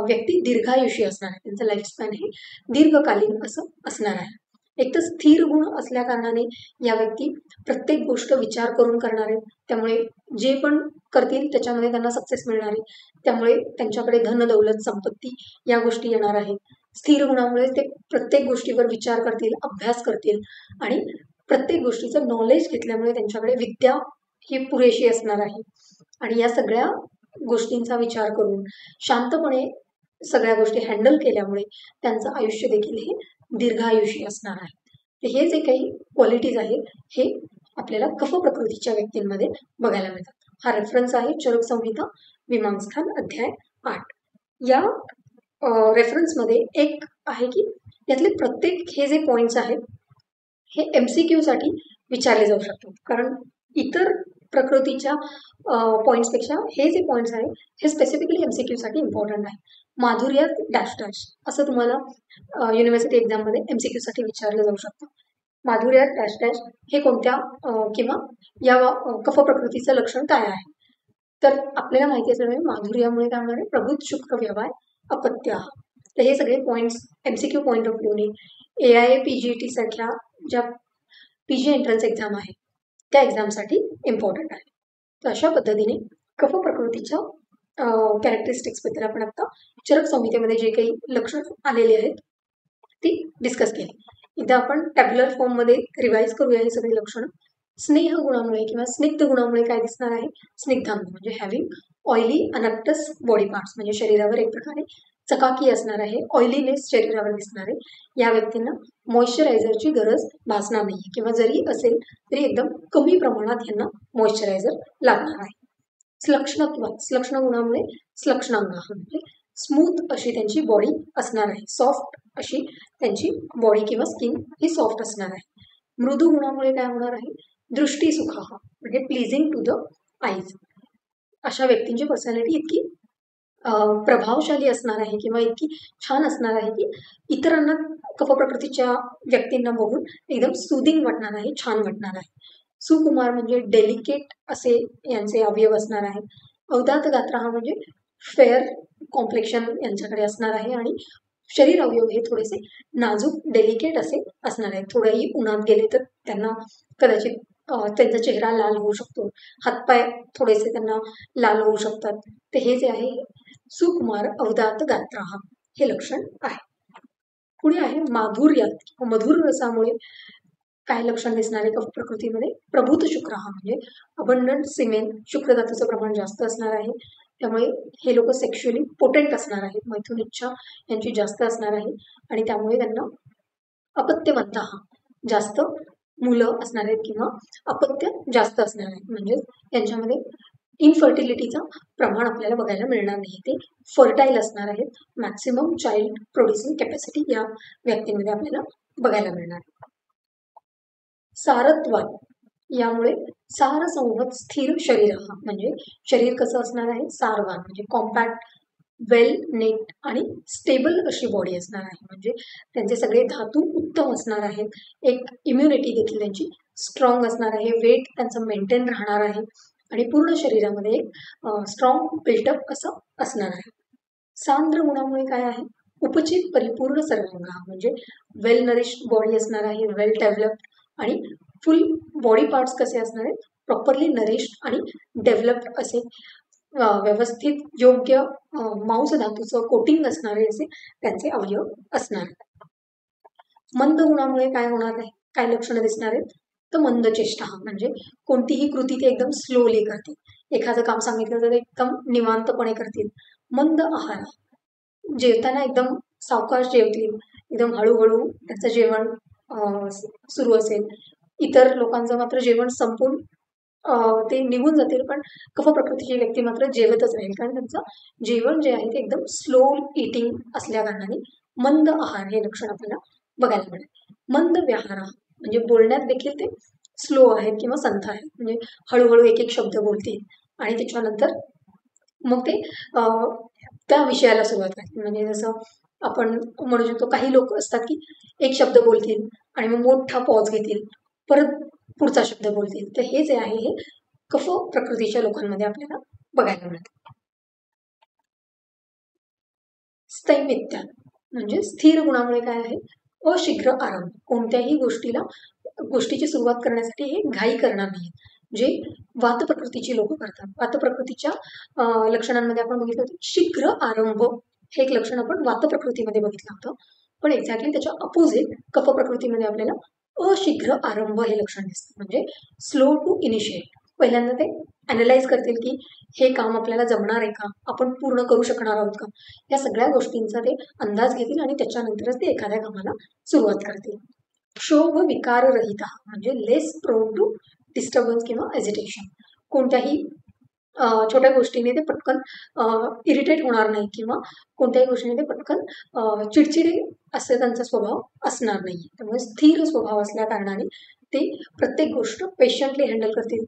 व्यक्ती दीर्घायुषी असणार आहे. त्यांचं लाईफस्पॅन हे दीर्घकालीन असं असणार आहे. एक तर स्थिर गुण असल्या कारणाने या व्यक्ती प्रत्येक गोष्ट विचार करून करणार आहेत. त्यामुळे जे पण करतील त्याच्यामध्ये त्यांना सक्सेस मिळणार आहे. त्यामुळे त्यांच्याकडे धन दौलत संपत्ती या गोष्टी येणार आहेत. स्थिर गुणामुळे ते प्रत्येक गोष्टीवर विचार करतील, अभ्यास करतील आणि प्रत्येक गोष्टीचं नॉलेज घेतल्यामुळे त्यांच्याकडे विद्या ही पुरेशी असणार आहे आणि या सगळ्या गोष्टींचा विचार करून शांतपणे सगळ्या गोष्टी हँडल केल्यामुळे त्यांचं आयुष्य देखील हे दीर्घायुषी असणार आहे. तर हे जे काही क्वालिटीज आहेत हे आपल्याला कफ प्रकृतीच्या व्यक्तींमध्ये बघायला मिळतात. हा रेफरन्स आहे चरक संहिता मीमांसास्थान अध्याय 8. या रेफरन्समध्ये एक आहे की यातले प्रत्येक हे जे पॉइंट्स आहेत हे MCQ साठी विचारले जाऊ शकतात, कारण इतर प्रकृतीच्या पॉइंट्सपेक्षा हे जे पॉइंट्स आहेत हे स्पेसिफिकली MCQ साठी इम्पॉर्टंट आहे. माधुर्यात डॅश डॅश असं तुम्हाला युनिव्हर्सिटी एक्झाममध्ये MCQ साठी विचारलं जाऊ शकतं. माधुर्यात डॅश डॅश हे कोणत्या किंवा या कफ प्रकृतीचं लक्षण काय आहे. तर आपल्याला माहिती असल्यामुळे माधुर्यामुळे काय होणार आहे, प्रभूत शुक्र व्यवहार अपत्य. तर हे सगळे पॉइंट्स MCQ पॉइंट ऑफ व्ह्यूने AIA PGET सारख्या ज्या PG एंट्रन्स एक्झाम आहे त्या एक्झामसाठी इम्पॉर्टंट आहे. तर अशा पद्धतीने कफ प्रकृतीच्या कॅरेक्टरिस्टिक्सबद्दल आपण आता चरक संहितेमध्ये जे काही लक्षण आलेले आहेत ती डिस्कस केली. एकदा आपण टॅब्युलर फॉर्ममध्ये रिवाईज करूया हे सगळे लक्षणं. स्नेह गुणामुळे किंवा स्निग्ध गुणामुळे काय दिसणार आहे, स्निग्धांग म्हणजे हॅव्हिंग ऑइली अनॅक्टस बॉडी पार्ट्स, म्हणजे शरीरावर एक प्रकारे चकाकी असणार आहे, ऑइलीनेस शरीरावर दिसणार आहे. या व्यक्तींना मॉइश्चरायझरची गरज भासणार नाही किंवा जरी असेल तरी एकदम कमी प्रमाणात यांना मॉइश्चरायझर लागणार आहे. श्लक्ष्णत्व, श्लक्ष्ण गुणामुळे श्लक्ष्णांग म्हणजे स्मूथ अशी त्यांची बॉडी असणार आहे, सॉफ्ट अशी त्यांची बॉडी किंवा स्किन ही सॉफ्ट असणार आहे. मृदू गुणामुळे काय होणार आहे, दृष्टी सुख म्हणजे प्लीजिंग टू द आईज. अशा व्यक्तींची पर्सनॅलिटी इतकी प्रभावशाली असणार आहे किंवा इतकी छान असणार आहे की इतरांना कफ प्रकृतीच्या व्यक्तींना बघून एकदम सुदिंग वाटणार आहे, छान वाटणार आहे. सुकुमार म्हणजे डेलिकेट असे यांचे अवयव असणार आहेत. अवदात गात्र हा म्हणजे फेअर कॉम्प्लेक्शन यांच्याकडे असणार आहे आणि शरीर अवयव हे थोडेसे नाजूक डेलिकेट असे असणार आहेत. थोडंही उन्हात गेले तर त्यांना कदाचित त्यांचा चेहरा लाल होऊ शकतो, हातपाय थोडेसे त्यांना लाल होऊ शकतात. तर हे जे आहे सुकुमार अवदात गात्र हे लक्षण आहे. पुढे आहे माधुर्यात मधुर रसामुळे काय लक्षण दिसणार आहे कफ प्रकृतीमध्ये, प्रभूत शुक्र म्हणजे अबंडंट सिमेन, शुक्र धातूचं प्रमाण जास्त असणार आहे. त्यामुळे हे लोक सेक्शुअली पोटेंट असणार आहेत, मैथुन इच्छा यांची जास्त असणार आहे आणि त्यामुळे त्यांना अपत्यवंत जास्त मुलं असणार आहेत किंवा अपत्य जास्त असणार आहेत, म्हणजे त्यांच्यामध्ये इनफर्टिलिटीचं प्रमाण आपल्याला बघायला मिळणार नाही. ते फर्टाईल असणार आहेत. मॅक्सिमम चाइल्ड प्रोड्युसिंग कॅपॅसिटी या व्यक्तींमध्ये आपल्याला बघायला मिळणार आहे. सारत्वात यामुळे सारसंवत स्थिर शरीर म्हणजे शरीर कसं असणार आहे, सारवान म्हणजे कॉम्पॅक्ट, वेल नेट आणि स्टेबल अशी बॉडी असणार आहे. म्हणजे त्यांचे सगळे धातू उत्तम असणार आहेत. एक इम्युनिटी देखील त्यांची स्ट्रॉंग असणार आहे. वेट त्यांचं मेंटेन राहणार आहे आणि पूर्ण शरीरामध्ये एक स्ट्रॉंग बिल्टअप असं असणार आहे. सांद्र गुणामुळे काय आहे, उपचित परिपूर्ण सर्वांग म्हणजे वेल नरिश्ड बॉडी असणार आहे, वेल डेव्हलप्ड आणि फुल बॉडी पार्ट्स कसे असणार आहेत, प्रॉपरली नरिश्ड आणि डेव्हलप्ड असे व्यवस्थित योग्य मांस धातूचं कोटिंग असणारे असे त्यांचे अवयव असणार आहेत. मंद गुणामुळे काय होणार आहे, काय लक्षणं दिसणार आहेत, तर मंद चेष्टा म्हणजे कोणतीही कृती ते एकदम स्लोली करतील. एखादं काम सांगितलं तर एकदम निवांतपणे करतील. मंद आहार, जेवताना एकदम सावकाश जेवतील, एकदम हळूहळू त्यांचं जेवण सुरू असेल. इतर लोकांचं मात्र जेवण संपून ते निघून जातील, पण कफ प्रकृतीची व्यक्ती मात्र जेवतच राहील, कारण त्यांचं जेवण जे आहे ते एकदम स्लो इटिंग असल्या कारणाने मंद आहार हे लक्षण आपल्याला बघायला मिळेल. मंद व्याहार म्हणजे बोलण्यात देखील ते स्लो आहेत किंवा संथ आहेत, म्हणजे हळूहळू एक एक शब्द बोलतील आणि त्याच्यानंतर मग ते त्या विषयाला सुरुवात करतील. म्हणजे जसं आपण म्हणू शकतो काही लोक असतात की एक शब्द बोलतील आणि मग मोठा पॉज घेतील, परत पुढचा शब्द बोलतील. तर हे जे आहे हे कफ प्रकृतीच्या लोकांमध्ये आपल्याला बघायला मिळतं. स्थैमित्य म्हणजे स्थिर गुणामुळे काय आहे, अशीघ्र आरंभ, कोणत्याही गोष्टीची सुरुवात करण्यासाठी हे घाई करणार नाही, जे वात प्रकृतीची लोक करतात. वात प्रकृतीच्या लक्षणांमध्ये आपण बघितलं होतं शीघ्र आरंभ हे एक लक्षण आपण वात प्रकृतीमध्ये बघितलं होतं, पण एक्झॅक्टली त्याच्या अपोजिट कफ प्रकृतीमध्ये आपल्याला अशीघ्र आरंभ हे लक्षण दिसतं, म्हणजे स्लो टू इनिशिएट. पहिल्यांदा ते अनालाइज करतील की हे काम आपल्याला जमणार आहे का, आपण पूर्ण करू शकणार आहोत का, या सगळ्या गोष्टींचा ते अंदाज घेतील आणि त्याच्यानंतरच ते एखाद्या कामाला सुरुवात करतील. क्षोभ विकाररहित म्हणजे लेस प्रोन टू डिस्टर्बन्स किंवा एजिटेशन. कोणत्याही छोट्या गोष्टीने ते पटकन इरिटेट होणार नाही किंवा कोणत्याही गोष्टीने ते पटकन चिडचिडे असे त्यांचा स्वभाव असणार नाही. त्यामुळे स्थिर स्वभाव असल्या कारणाने ते प्रत्येक गोष्ट पेशंटली हँडल करतील.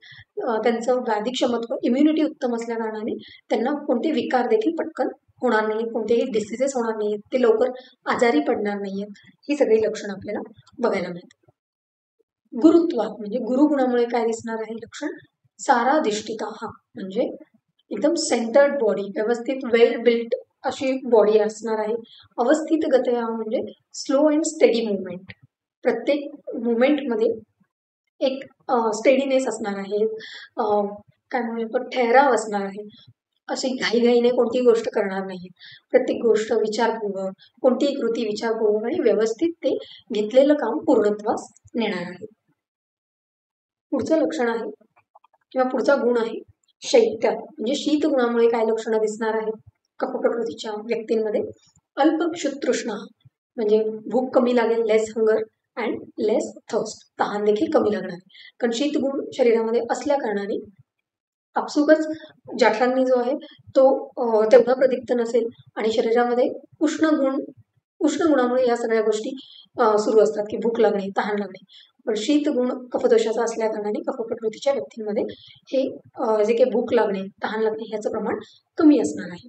त्यांचं व्याधी क्षमत्व इम्युनिटी उत्तम असल्या कारणाने त्यांना कोणते विकार देखील पटकन होणार नाही, कोणतेही डिसिजेस होणार नाहीत, ते लवकर आजारी पडणार नाहीयेत. ही सगळी लक्षणं आपल्याला बघायला मिळतात. गुरुत्वात म्हणजे गुरुगुणामुळे काय दिसणार आहे लक्षण, साराधिष्ठिता म्हणजे एकदम सेंटर्ड बॉडी, व्यवस्थित वेल बिल्ट अशी बॉडी असणार आहे. अवस्थित गतया म्हणजे स्लो अँड स्टेडी मुवमेंट, प्रत्येक मुवमेंटमध्ये एक स्टेडीनेस असणार आहे, काय म्हणतो ठहराव असणार आहे. अशी घाईघाईने कोणतीही गोष्ट करणार नाही, प्रत्येक गोष्ट विचारपूर्वक, कोणतीही कृती विचारपूर्वक आणि व्यवस्थित ते घेतलेलं काम पूर्णत्वास नेणार आहे. पुढचं लक्षण आहे किंवा पुढचा गुण आहे शैत्यात म्हणजे शीत गुणामुळे काय लक्षणं दिसणार आहेत कफ प्रकृतीच्या व्यक्तींमध्ये. अल्पक्षुतृष्णा म्हणजे भूक कमी लागेल, लेस हंगर अँड लेस थर्स्ट, तहान देखील कमी लागणार आहे. कारण शीत गुण शरीरामध्ये असल्या कारणाने आपसुकच जठराग्नी जो आहे तो तेवढा प्रदीप्त नसेल आणि शरीरामध्ये उष्ण गुणामुळे या सगळ्या गोष्टी सुरू असतात की भूक लागणे, तहान लागणे. पण शीत गुण कफदोषाचा असल्या कारणाने कफ प्रकृतीच्या व्यक्तींमध्ये हे जे काही भूक लागणे, तहान लागणे ह्याचं प्रमाण कमी असणार आहे.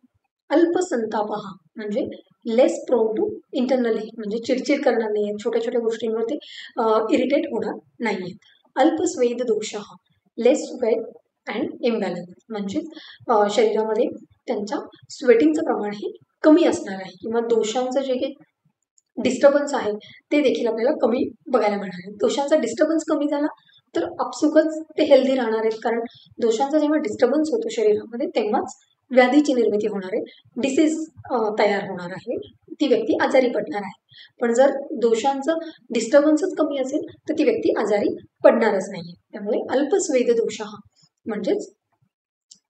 अल्पसंतापहा म्हणजे लेस प्रोन टू इंटरनल हीट म्हणजे चिडचिड करणार नाही आहेत, छोट्या छोट्या गोष्टींवरती इरिटेट होणार नाही आहेत. अल्पस्वेद दोष लेस स्वेट अँड इम्बॅलन्स म्हणजे शरीरामध्ये त्यांच्या स्वेटिंगचं प्रमाण हे कमी असणार आहे किंवा दोषांचं जे काही डिस्टर्बन्स आहे ते देखील आपल्याला कमी बघायला मिळणार आहे. दोषांचा डिस्टर्बन्स कमी झाला तर आपसुकच ते हेल्दी राहणार आहेत, कारण दोषांचा जेव्हा डिस्टर्बन्स होतो शरीरामध्ये तेव्हाच व्याधीची निर्मिती होणार आहे, डिसीज तयार होणार आहे, ती व्यक्ती आजारी पडणार आहे. पण जर दोषांचं डिस्टर्बन्सच कमी असेल तर ती व्यक्ती आजारी पडणारच नाही. त्यामुळे अल्पस्वेद दोष म्हणजेच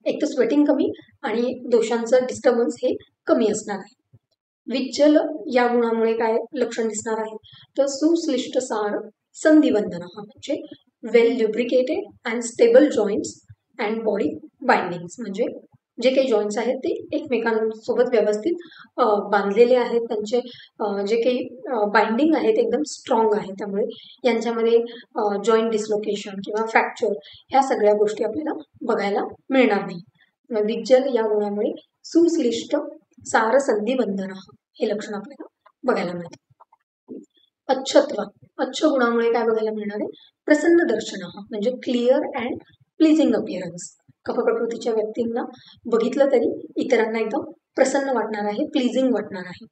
एक तर स्वेटिंग कमी आणि दोषांचं डिस्टर्बन्स हे कमी असणार आहे. विज्जल या गुणामुळे काय लक्षण दिसणार आहे तर सुश्लिष्ट सार संधिबंधन म्हणजे well lubricated and stable joints and body bindings म्हणजे जे काही जॉईंट्स आहेत ते एकमेकांसोबत व्यवस्थित बांधलेले आहेत, त्यांचे जे काही बाइंडिंग आहे ते एकदम स्ट्रॉंग आहे. त्यामुळे यांच्यामध्ये जॉईंट डिस्लोकेशन किंवा फ्रॅक्चर ह्या सगळ्या गोष्टी आपल्याला बघायला मिळणार नाही. विज्जल या गुणामुळे सुश्लिष्ट सार संधिबंधन हे लक्षण आपल्याला बघायला मिळते. अच्छ गुणामुळे काय बघायला मिळणार आहे प्रसन्न दर्शन म्हणजे क्लिअर अँड प्लीजिंग अपिअरन्स. कफ प्रकृतीच्या व्यक्तींना बघितलं तरी इतरांना एकदम प्रसन्न वाटणार आहे, प्लीजिंग वाटणार आहे.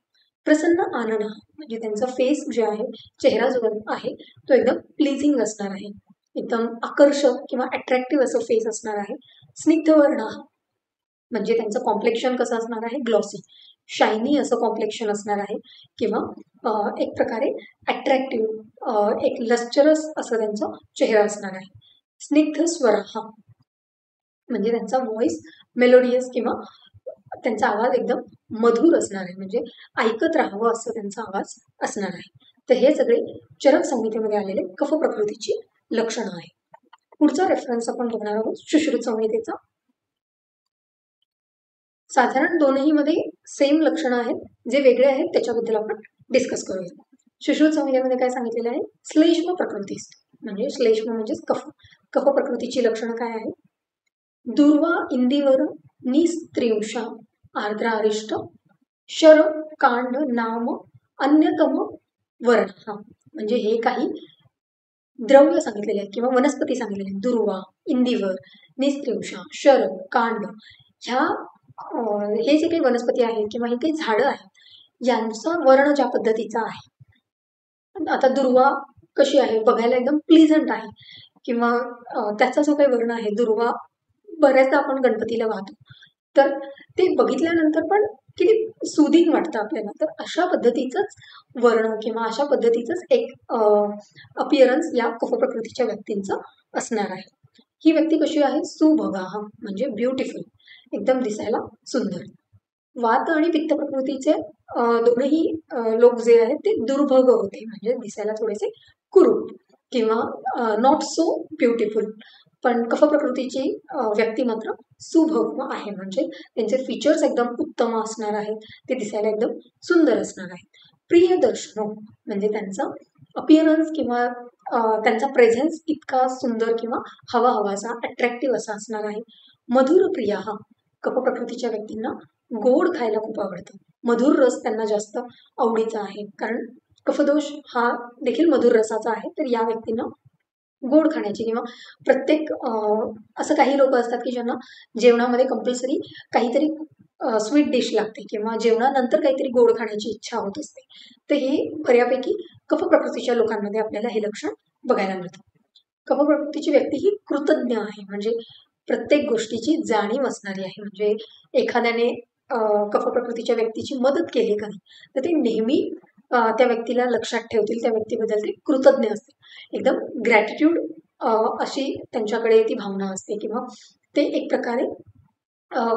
प्रसन्न आनन म्हणजे त्यांचा फेस जे आहे, चेहरा जो आहे तो एकदम प्लीजिंग असणार आहे, एकदम आकर्षक किंवा अट्रॅक्टिव्ह असं फेस असणार आहे. स्निग्धवर्ण म्हणजे त्यांचं कॉम्प्लेक्शन कसं असणार आहे, ग्लॉसी शायनी असं कॉम्प्लेक्शन असणार आहे किंवा एक प्रकारे अट्रॅक्टिव्ह एक लस्चरस असं त्यांचा चेहरा असणार आहे. स्निग्ध स्वर म्हणजे त्यांचा व्हॉइस मेलोडियस किंवा त्यांचा आवाज एकदम मधुर असणार आहे, म्हणजे ऐकत राहावं असं त्यांचा आवाज असणार आहे. तर हे सगळे चरक संहितेमध्ये आलेले कफ प्रकृतीची लक्षणं आहे. पुढचा रेफरन्स आपण बघणार आहोत सुश्रुत संहितेचा. साधारण दोनही मध्ये सेम लक्षणं आहेत, जे वेगळे आहेत त्याच्याबद्दल आपण डिस्कस करूया. सुश्रुत संहितेमध्ये काय सांगितलेलं आहे, श्लेष्म प्रकृती म्हणजे श्लेष्म म्हणजेच कफ प्रकृतीची लक्षणं काय आहेत. दुर्वा इंदिवर निस्त्रिंशा आर्द्रारिष्ट शर कांड नाम अन्यतम वर्ण म्हणजे हे काही द्रव्य सांगितलेले आहेत किंवा वनस्पती सांगितलेले आहेत. दुर्वा, इंदिवर, निस्त्रिंशा, शर, कांड ह्या हे जे काही वनस्पती आहेत किंवा हे काही झाडं आहेत यांचा वर्ण ज्या पद्धतीचा आहे. आता दुर्वा कशी आहे, बघायला एकदम प्लीझंट आहे किंवा त्याचा जो काही वर्ण आहे, दुर्वा बऱ्याचदा आपण गणपतीला वाहतो तर ते बघितल्यानंतर पण किती सुदिंग वाटतं आपल्याला. तर अशा पद्धतीचंच वर्ण किंवा अशा पद्धतीचंच एक अपिअरन्स या कफ प्रकृतीच्या व्यक्तींचं असणार आहे. ही व्यक्ती कशी आहे? सुभगाः म्हणजे ब्युटिफुल, एकदम दिसायला सुंदर. वात आणि पित्त प्रकृतीचे दोनही लोक जे आहेत ते दुर्भग होते, म्हणजे दिसायला थोडेसे कुरूप किंवा नॉट सो ब्युटिफुल. पण कफ प्रकृतीची व्यक्ती मात्र सुभग आहे, म्हणजे त्यांचे फीचर्स एकदम उत्तम असणार आहेत, ते दिसायला एकदम सुंदर असणार आहेत. प्रियदर्शनो म्हणजे त्यांचा अपिअरन्स किंवा त्यांचा प्रेझेन्स इतका सुंदर किंवा हवा हवासा अट्रॅक्टिव्ह असा असणार आहे. मधुर प्रिया हा कफ प्रकृतीच्या व्यक्तींना गोड खायला खूप आवडतं. मधुर रस त्यांना जास्त आवडीचा आहे, कारण कफदोष हा देखील मधुर रसाचा आहे. तर या व्यक्तींना गोड खाण्याची किंवा प्रत्येक असं काही लोक असतात की ज्यांना जेवणामध्ये कंपल्सरी काहीतरी स्वीट डिश लागते किंवा जेवणानंतर काहीतरी गोड खाण्याची इच्छा होत असते. तर हे बऱ्यापैकी कफ प्रकृतीच्या लोकांमध्ये आपल्याला हे लक्षण बघायला मिळतं. कफ प्रकृतीची व्यक्ती ही कृतज्ञ आहे, म्हणजे प्रत्येक गोष्टीची जाणीव असणारी आहे. म्हणजे एखाद्याने कफ प्रकृतीच्या व्यक्तीची मदत केली का तर ते नेहमी त्या व्यक्तीला लक्षात ठेवतील, त्या व्यक्तीबद्दल ते कृतज्ञ असतील. एकदम ग्रॅटिट्यूड अशी त्यांच्याकडे ती भावना असते किंवा ते एक प्रकारे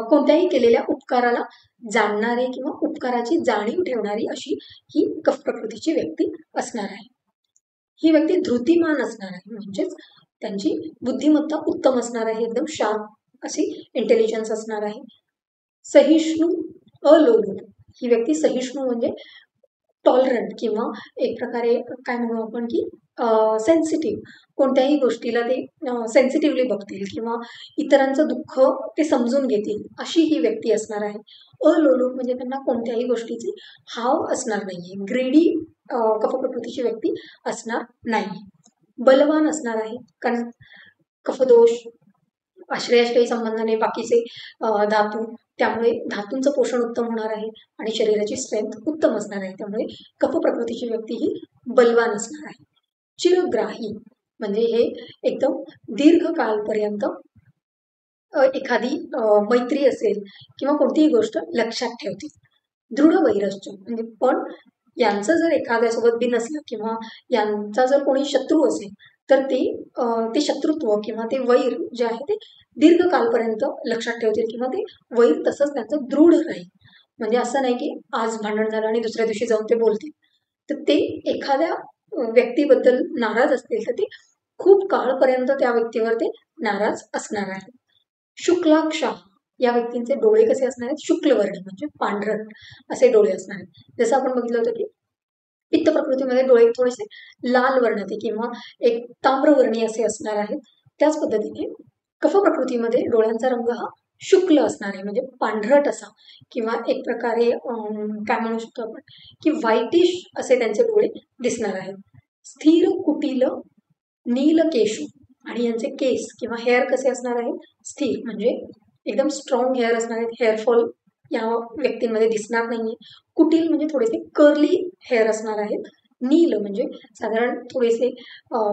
कोणत्याही केलेल्या उपकाराला जाणणारे किंवा उपकाराची जाणीव ठेवणारी अशी ही कफ प्रकृतीची व्यक्ती असणार आहे. ही व्यक्ती धृतिमान असणार आहे, म्हणजेच त्यांची बुद्धिमत्ता उत्तम असणार आहे, एकदम शार्प अशी इंटेलिजन्स असणार आहे. सहिष्णू अलोलुप ही व्यक्ती सहिष्णू म्हणजे टॉलरंट किंवा एक प्रकारे काय म्हणू आपण की सेन्सिटिव्ह, कोणत्याही गोष्टीला ते सेन्सिटिव्हली बघतील किंवा इतरांचं दुःख ते समजून घेतील अशी ही व्यक्ती असणार आहे. अलोलुप म्हणजे त्यांना कोणत्याही गोष्टीची हाव असणार नाहीये, ग्रेडी कफ प्रकृतीची व्यक्ती असणार नाही. बलवान असणार आहे, कारण कफदोष आश्रयाश्रयी संबंधाने बाकीचे धातू, त्यामुळे धातूंचं पोषण उत्तम होणार आहे आणि शरीराची स्ट्रेंथ उत्तम असणार आहे. त्यामुळे कफ प्रकृतीची व्यक्ती ही बलवान असणार आहे. चिरग्राही म्हणजे हे एकदम दीर्घकाळपर्यंत एखादी मैत्री असेल किंवा कोणतीही गोष्ट लक्षात ठेवतील. दृढ वैरश्च म्हणजे पण यांचं जर एखाद्यासोबत बी नसलं किंवा यांचा जर कोणी शत्रू असेल तर ते शत्रुत्व किंवा ते वैर जे आहे ते दीर्घकालपर्यंत लक्षात ठेवतील किंवा ते वैर तसंच त्यांचं दृढ राहील. म्हणजे असं नाही की आज भांडण झालं आणि दुसऱ्या दिवशी जाऊन ते बोलतील. तर ते एखाद्या व्यक्तीबद्दल नाराज असतील तर ते खूप काळपर्यंत त्या व्यक्तीवर ते नाराज असणार आहे. शुक्लाक्षा या व्यक्तींचे डोळे कसे असणार आहेत? शुक्लवर्ण म्हणजे पांढरट असे डोळे असणार आहेत. जसं आपण बघितलं होतं की पित्त प्रकृतीमध्ये डोळे थोडेसे लाल वर्णाचे किंवा एक ताम्रवर्णी असे असणार आहेत. त्याच पद्धतीने कफ प्रकृतीमध्ये डोळ्यांचा रंग हा शुक्ल असणार आहे, म्हणजे पांढरट असा किंवा एक प्रकारे काय म्हणू शकतो आपण की व्हाईटिश असे त्यांचे डोळे दिसणार आहेत. स्थिर कुटील नील केशू आणि यांचे केस किंवा हेअर कसे असणार आहेत? स्थिर म्हणजे एकदम स्ट्रॉंग हेअर असणार आहेत. हेअरफॉल या व्यक्तींमध्ये दिसणार नाहीये. कुटील म्हणजे थोडेसे कर्ली हेअर असणार आहेत. नील म्हणजे साधारण थोडेसे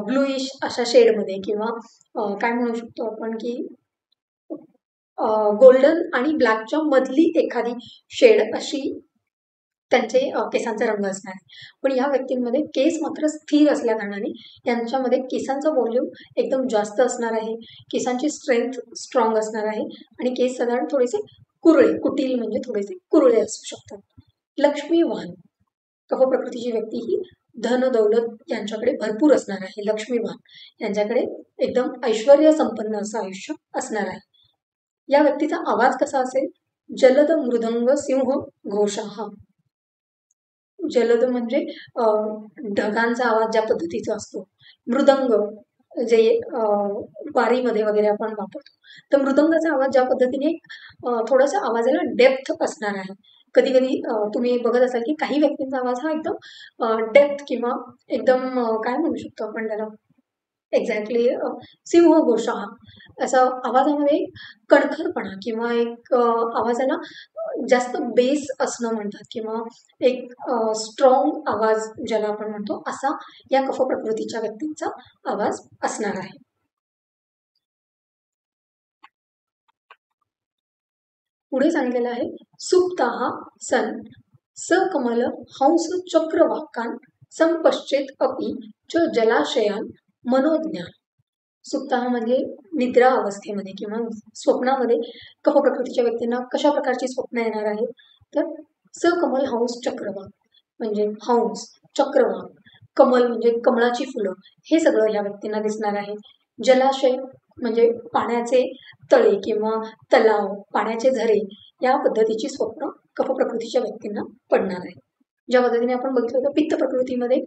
ब्लूइश अशा शेडमध्ये किंवा काय म्हणू शकतो आपण की गोल्डन आणि ब्लॅकच्या मधली एखादी शेड अशी त्यांचे केसांचा रंग असणार आहे. पण या व्यक्तींमध्ये केस मात्र स्थिर असल्या कारणाने यांच्यामध्ये केसांचा व्हॉल्यूम एकदम जास्त असणार आहे, केसांची स्ट्रेंथ स्ट्रॉंग असणार आहे आणि केस साधारण थोडेसे कुरळे, कुटील म्हणजे थोडेसे कुरळे असू शकतात. लक्ष्मीवान कफ प्रकृतीची व्यक्ती ही धन दौलत यांच्याकडे भरपूर असणार आहे. लक्ष्मीवान यांच्याकडे एकदम ऐश्वर्य संपन्न असं आयुष्य असणार आहे. या व्यक्तीचा आवाज कसा असेल? जलद मृदंग सिंह घोषाहा. जलद म्हणजे ढगांचा आवाज ज्या पद्धतीचा असतो. मृदंग जे वारीमध्ये वगैरे आपण वापरतो, तर मृदंगाचा आवाज ज्या पद्धतीने थोडासा आवाजाला डेप्थ असणार आहे. कधी कधी तुम्ही बघत असाल की काही व्यक्तींचा आवाज हा एकदम डेप्थ किंवा एकदम काय म्हणू शकतो आपण त्याला एक्झॅक्टली सिंह घोषा असा आवाजामध्ये कणखरपणा किंवा एक आवाजाला जास्त बेस असणं म्हणतात किंवा एक स्ट्रॉंग आवाज ज्याला आपण म्हणतो असा या कफ प्रकृतीच्या व्यक्तींचा आवाज असणार आहे. पुढे सांगितलेलं आहे सुप्ताः सन सकमल हंस चक्रवाकान संपश्चेत अपि च जलाशयान मनोज्ञान. सुप्ताह म्हणजे निद्रा अवस्थेमध्ये किंवा स्वप्नामध्ये कफ प्रकृतीच्या व्यक्तींना कशा प्रकारची स्वप्न येणार आहेत, तर सकमल हंस चक्रवाक म्हणजे हंस, चक्रवाक, कमल म्हणजे कमळाची फुलं, हे सगळं या व्यक्तींना दिसणार आहे. जलाशय म्हणजे पाण्याचे तळे किंवा तलाव, पाण्याचे झरे, या पद्धतीची स्वप्न कफ प्रकृतीच्या व्यक्तींना पडणार आहे. ज्या पद्धतीने आपण बघितलं होतं पित्त प्रकृतीमध्ये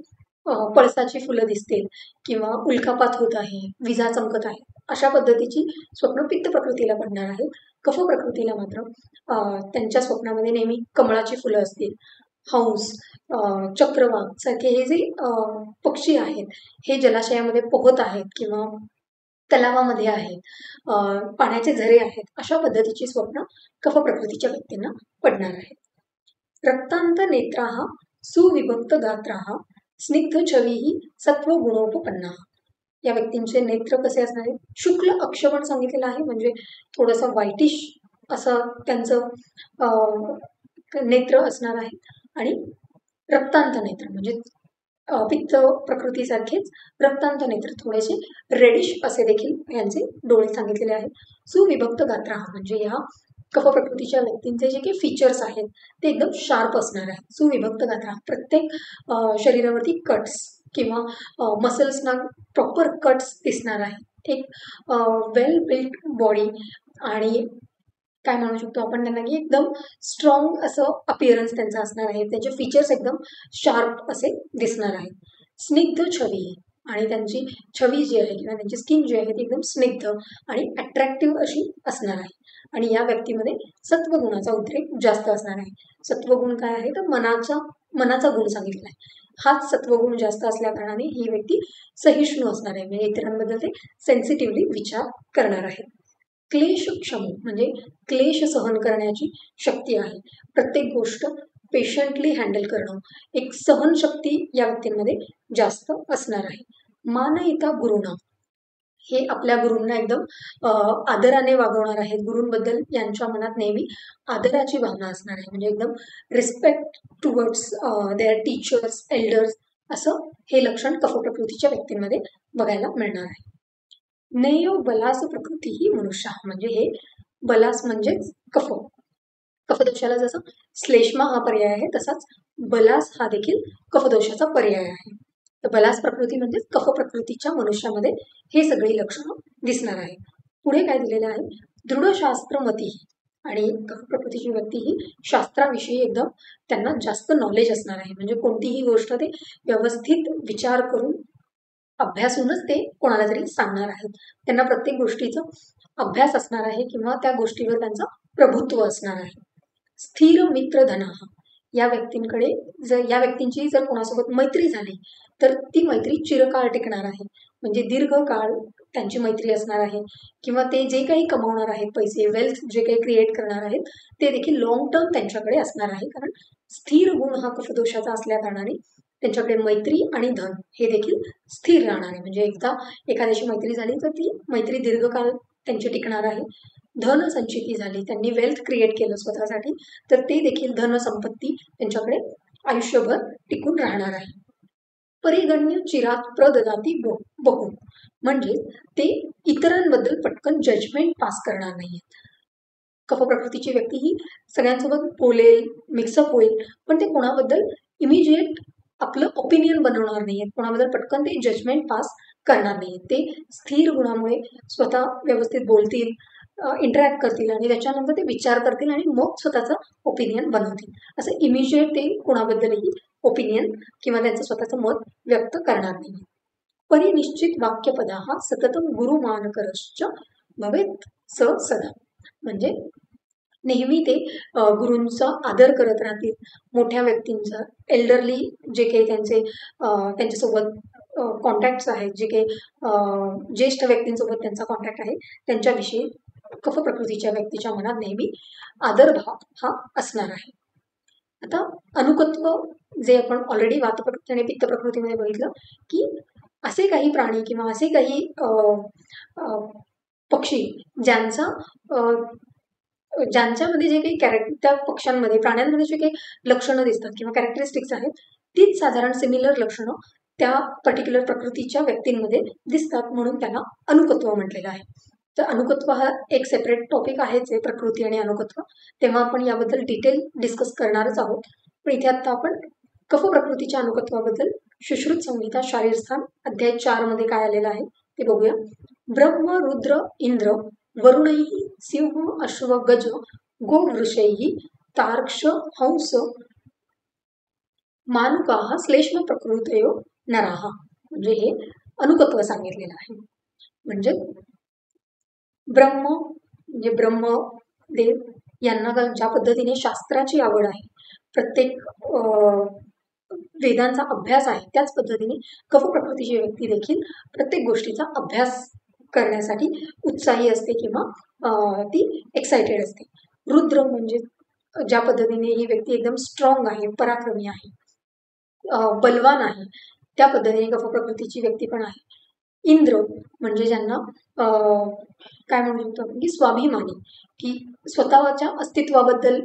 पळसाची फुलं दिसतील किंवा उल्कापात होत आहे, विजा चमकत आहे, अशा पद्धतीची स्वप्न पित्त प्रकृतीला पडणार आहे. कफ प्रकृतीला मात्र त्यांच्या स्वप्नामध्ये नेहमी कमळाची फुलं असतील, हंस, चक्रवाक सारखे हे जे पक्षी आहेत हे जलाशयामध्ये पोहत आहेत किंवा तलावामध्ये आहेत, पाण्याचे झरे आहेत, अशा पद्धतीची स्वप्न कफ प्रकृतीच्या व्यक्तींना पडणार आहेत. रक्तांत नेत्राः सुविभक्त गात्राः स्निग्ध छवीही सत्व गुणोपपन्ना. या व्यक्तींचे नेत्र कसे असणार आहेत, शुक्ल अक्षवण सांगितलेलं आहे, म्हणजे थोडंसं व्हाईटिश असं त्यांचं नेत्र असणार आहे. आणि रक्तांत नेत्र म्हणजे पित्त प्रकृतीसारखेच रक्तांत नेत्र थोडेसे रेडिश असे देखील यांचे डोळे सांगितलेले आहेत. सुविभक्त गात्रा म्हणजे या कफ प्रकृतीच्या व्यक्तींचे जे काही फीचर्स आहेत ते एकदम शार्प असणार आहेत. सुविभक्त गात्रा, प्रत्येक शरीरावरती कट्स किंवा मसल्सना प्रॉपर कट्स दिसणार आहेत. एक वेल बिल्ट बॉडी आणि काय म्हणू शकतो आपण त्यांना की एकदम स्ट्रॉंग असं अपिअरन्स त्यांचा असणार आहे. त्यांचे फीचर्स एकदम शार्प असे दिसणार आहेत. स्निग्ध छवी आणि त्यांची छवी जी आहे किंवा त्यांची स्किन जी आहे ती एकदम स्निग्ध आणि अट्रॅक्टिव्ह अशी असणार आहे. आणि या व्यक्तीमध्ये सत्वगुणाचा उद्रेक जास्त असणार आहे. सत्वगुण काय आहे तर मनाचा गुण सांगितलेला आहे. हाच सत्वगुण जास्त असल्या कारणाने ही व्यक्ती सहिष्णू असणार आहे, म्हणजे इतरांबद्दल ते सेन्सिटिव्हली विचार करणार आहे. क्लेशक्षम म्हणजे क्लेश सहन करण्याची शक्ती आहे. प्रत्येक गोष्ट पेशंटली हँडल करणं, एक सहनशक्ती या व्यक्तींमध्ये जास्त असणार आहे. मानयिता गुरुना, हे आपल्या गुरूंना एकदम आदराने वागवणार आहेत. गुरूंबद्दल यांच्या मनात नेहमी आदराची भावना असणार आहे, म्हणजे एकदम respect towards their teachers, elders, असं हे लक्षण कफ प्रकृतीच्या व्यक्तींमध्ये बघायला मिळणार आहे. नेयो बलास प्रकृती ही मनुष्य, म्हणजे हे बलास म्हणजेच कफ. कफदोषाला जसं श्लेष्मा हा पर्याय आहे तसाच बलास हा देखील कफदोषाचा पर्याय आहे. तर बलास प्रकृती म्हणजेच कफ प्रकृतीच्या मनुष्यामध्ये हे सगळी लक्षणं दिसणार आहे. पुढे काय दिलेलं आहे, दृढ शास्त्रमती, आणि कफ प्रकृतीची व्यक्ती ही शास्त्राविषयी एकदम त्यांना जास्त नॉलेज असणार आहे. म्हणजे कोणतीही गोष्ट ते व्यवस्थित विचार करून अभ्यासूनच ते कोणाला तरी सांगणार आहेत. त्यांना प्रत्येक गोष्टीचा अभ्यास असणार आहे किंवा त्या गोष्टीवर त्यांचं प्रभुत्व असणार आहे. स्थिर मित्र धना, या व्यक्तींकडे या व्यक्तींची जर कोणासोबत मैत्री झाली तर ती मैत्री चिरकाळ टिकणार आहे. म्हणजे दीर्घकाळ त्यांची मैत्री असणार आहे किंवा ते जे काही कमावणार आहेत पैसे, वेल्थ जे काही क्रिएट करणार आहेत ते देखील लॉंग टर्म त्यांच्याकडे असणार आहे. कारण स्थिर गुण हा कफदोषाचा असल्या कारणाने त्यांच्याकडे मैत्री आणि धन हे देखील स्थिर राहणार आहे. म्हणजे एकदा एखाद्याशी मैत्री झाली तर ती मैत्री दीर्घकाळ त्यांची टिकणार आहे. धन संचिती झाली, त्यांनी वेल्थ क्रिएट केलं स्वतःसाठी, तर ते देखील धन संपत्ती त्यांच्याकडे आयुष्यभर टिकून राहणार आहे. परिगण्य चिरात प्रददाती बहु, म्हणजे ते इतरांबद्दल पटकन जजमेंट पास करणार नाहीये. कफ प्रकृतीची व्यक्ती ही सगळ्यांसोबत बोलेल, मिक्सअप होईल, पण ते कोणाबद्दल इमिजिएट आपलं ओपिनियन बनवणार नाहीये, कोणाबद्दल पटकन ते जजमेंट पास करणार नाहीये. ते स्थिर गुणामुळे स्वतः व्यवस्थित बोलतील, इंटरॅक्ट करतील आणि त्याच्यानंतर ते विचार करतील आणि मग स्वतःचं ओपिनियन बनवतील. असं इमिजिएट ते कोणाबद्दलही ओपिनियन किंवा त्यांचं स्वतःचं मत व्यक्त करणार नाही. परिनिश्चित वाक्यपदा हा सततम गुरुमानकरश्च भवेत स सदा, म्हणजे नेहमी ते गुरूंचा आदर करत राहतील. मोठ्या व्यक्तींचा, एल्डरली जे काही त्यांच्यासोबत कॉन्टॅक्ट्स आहेत, जे काही ज्येष्ठ व्यक्तींसोबत त्यांचा कॉन्टॅक्ट आहे, त्यांच्याविषयी कफ प्रकृतीच्या व्यक्तीच्या मनात नेहमी आदरभाव हा असणार आहे. आता अनुकत्व, जे आपण ऑलरेडी वात प्रकृती आणि पित्त प्रकृतीमध्ये बघितलं की असे काही प्राणी किंवा असे काही पक्षी ज्यांचा ज्यांच्यामध्ये जे काही त्या पक्ष्यांमध्ये प्राण्यांमध्ये जे काही लक्षणं दिसतात किंवा कॅरेक्टरिस्टिक्स आहेत, तीच साधारण सिमिलर लक्षणं त्या पर्टिक्युलर प्रकृतीच्या व्यक्तींमध्ये दिसतात, म्हणून त्यांना अनुकत्व म्हटलेलं आहे. तर अनुकत्व हा एक सेपरेट टॉपिक आहेच आहे, प्रकृती आणि अनुकत्व. तेव्हा आपण याबद्दल डिटेल डिस्कस करणारच आहोत. पण इथे आता आपण कफ प्रकृतीच्या अनुकत्वाबद्दल सुश्रुत संहिता शारीरस्थान अध्याय 4 मध्ये काय आलेलं आहे ते बघूया. ब्रह्म रुद्र इंद्र वरुणैः सिंह अश्व गज गोवृषैः तार्क्ष हंस मानुकाः श्लेष्म प्रकृतयो नराः. म्हणजे हे अनुकत्व सांगितलेलं आहे. म्हणजे म्हणजे ब्रह्मदेव यांना ज्या पद्धतीने शास्त्राची आवड आहे, प्रत्येक वेदांचा अभ्यास आहे, त्याच पद्धतीने कफ प्रकृतीची व्यक्ती देखील प्रत्येक गोष्टीचा अभ्यास करण्यासाठी उत्साही असते किंवा ती एक्साइटेड असते. रुद्र म्हणजे ज्या पद्धतीने ही व्यक्ती एकदम स्ट्रॉंग आहे, पराक्रमी आहे, बलवान आहे, त्या पद्धतीने कफ प्रकृतीची व्यक्ती पण आहे. इंद्र म्हणजे ज्यांना काय म्हणू शकतो आपण की स्वाभिमानी, की स्वतःच्या अस्तित्वाबद्दल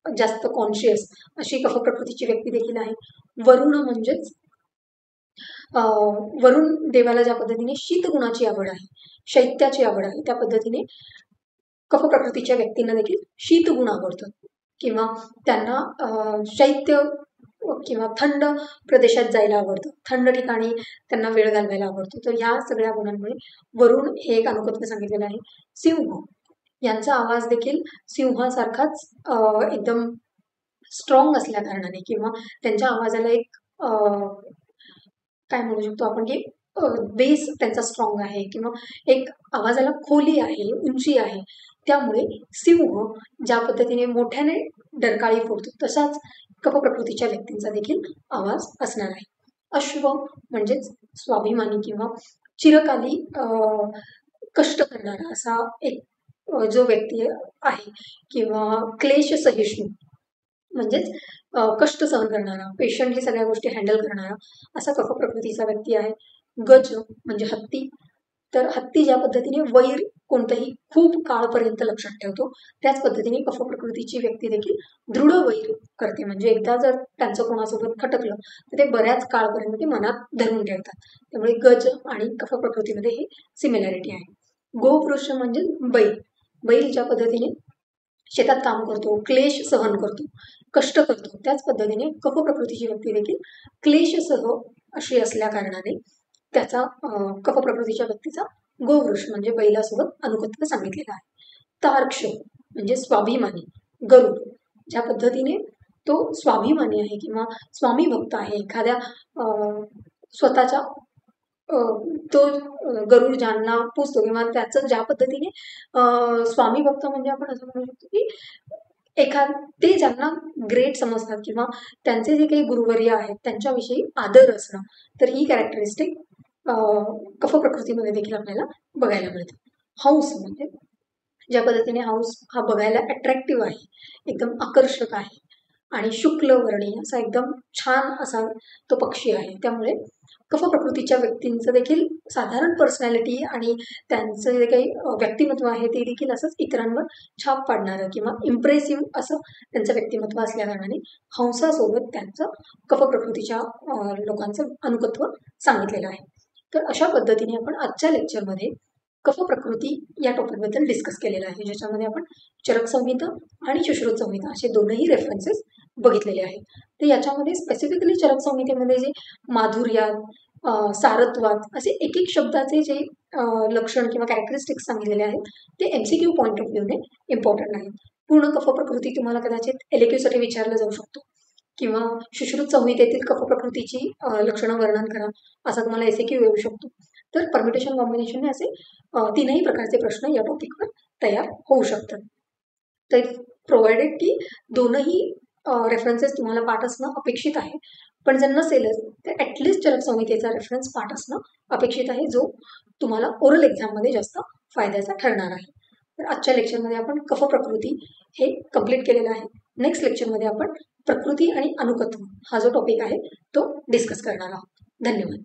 जास्त कॉन्शियस अशी कफ प्रकृतीची व्यक्ती देखील आहे. वरुण म्हणजेच वरुण देवाला ज्या पद्धतीने शीतगुणाची आवड आहे, शैत्याची आवड आहे, त्या पद्धतीने कफ प्रकृतीच्या व्यक्तींना देखील शीतगुण आवडतो किंवा त्यांना शैत्य किंवा थंड प्रदेशात जायला आवडतं, थंड ठिकाणी त्यांना वेळ घालवायला आवडतो. तर ह्या सगळ्या गुणांमुळे वरुण हे एक अनुकत्व सांगितलेलं आहे. सिंह यांचा आवाज देखील सिंहासारखाच एकदम स्ट्रॉंग असल्या कारणाने किंवा त्यांच्या आवाजाला एक काय म्हणू शकतो आपण की बेस त्यांचा स्ट्रॉंग आहे किंवा एक आवाजाला खोली आहे, उंची आहे, त्यामुळे सिंह ज्या पद्धतीने मोठ्याने डरकाळी फोडतो तसाच कफ प्रकृतीच्या व्यक्तींचा देखील आवाज असणार आहे. अश्व म्हणजेच स्वाभिमानी किंवा चिरकाली कष्ट करणारा असा एक जो व्यक्ती आहे किंवा क्लेश सहिष्णू म्हणजेच कष्ट सहन करणारा, पेशंटली सगळ्या गोष्टी हँडल करणारा असा कफ प्रकृतीचा व्यक्ती आहे. गज म्हणजे हत्ती, तर हत्ती ज्या पद्धतीने वैर कोणतंही खूप काळपर्यंत लक्षात ठेवतो, त्याच पद्धतीने कफ प्रकृतीची व्यक्ती देखील दृढ वैर करते. म्हणजे एकदा जर त्यांचं कोणासोबत खटकलं तर ते बऱ्याच काळपर्यंत ते मनात धरून ठेवतात. त्यामुळे गज आणि कफ प्रकृतीमध्ये ही सिमिलॅरिटी आहे. गोवृष म्हणजे बैल ज्या पद्धतीने शेतात काम करतो, क्लेश सहन करतो, कष्ट करतो, त्याच पद्धतीने कफ प्रकृतीची व्यक्ती देखील क्लेशसह अशी असल्या कारणाने त्याचा कफ प्रकृतीच्या व्यक्तीचा गोवृष म्हणजे बैलासोबत अनुकत्व सांगितलेलं आहे. तार्क्ष म्हणजे स्वाभिमानी, गरुड ज्या पद्धतीने तो स्वाभिमानी आहे किंवा स्वामी भक्त आहे, एखाद्या स्वतःच्या तो गरुड ज्यांना पुजतो किंवा त्याचं ज्या पद्धतीने स्वामी भक्त म्हणजे आपण असं म्हणू शकतो की ते ज्यांना ग्रेट समजतात किंवा त्यांचे जे काही गुरुवर्य आहेत त्यांच्याविषयी आदर असणं, तर ही कॅरेक्टरिस्टिक कफ प्रकृतीमध्ये देखील आपल्याला बघायला मिळतं. हंस म्हणजे ज्या पद्धतीने हंस हा बघायला अट्रॅक्टिव्ह आहे, एकदम आकर्षक आहे आणि शुक्ल वर्णी असा एकदम छान असा तो पक्षी आहे. त्यामुळे कफ प्रकृतीच्या व्यक्तींचं देखील साधारण पर्सनॅलिटी आणि त्यांचं जे काही व्यक्तिमत्व आहे ते देखील असंच इतरांवर छाप पाडणारं किंवा इम्प्रेसिव्ह असं त्यांचं व्यक्तिमत्व असल्या कारणाने हंसासोबत त्यांचं कफ प्रकृतीच्या लोकांचं अनुकत्व सांगितलेलं आहे. तर अशा पद्धतीने आपण आजच्या लेक्चरमध्ये कफ प्रकृती या टॉपिकबद्दल डिस्कस केलेलं आहे, ज्याच्यामध्ये आपण चरक संहिता आणि सुश्रुत संहिता असे दोनही रेफरन्सेस बघितलेले आहेत. तर याच्यामध्ये स्पेसिफिकली चरक संहितेमध्ये जे माधुर्यात, सारत्वात असे एक एक शब्दाचे जे लक्षण किंवा कॅरेक्टरिस्टिक्स सांगितलेले आहेत ते MCQ पॉईंट ऑफ व्ह्यूने इम्पॉर्टंट आहेत. पूर्ण कफ प्रकृती तुम्हाला कदाचित LAQ विचारलं जाऊ शकतो किंवा सुश्रुत संहितेतील कफ प्रकृतीची लक्षणं वर्णन करा असा तुम्हाला SAQ येऊ शकतो. तर परम्युटेशन कॉम्बिनेशनने असे तीनही प्रकारचे प्रश्न या टॉपिकवर तयार होऊ शकतात. तर प्रोव्हाइडेड की दोनही रेफरन्सेस तुम्हाला पाठ असणं अपेक्षित आहे, पण जर नसेलच तर ॲटलिस्ट चरक संहितेचा रेफरन्स पाठ असणं अपेक्षित आहे, जो तुम्हाला ओरल एक्झाममध्ये जास्त फायद्याचा ठरणार आहे. तर आजच्या लेक्चरमध्ये आपण कफ प्रकृती हे कंप्लीट केलेलं आहे. नेक्स्ट लेक्चरमध्ये आपण प्रकृती आणि अनुकत्व हा जो टॉपिक आहे तो डिस्कस करणार आहोत. धन्यवाद.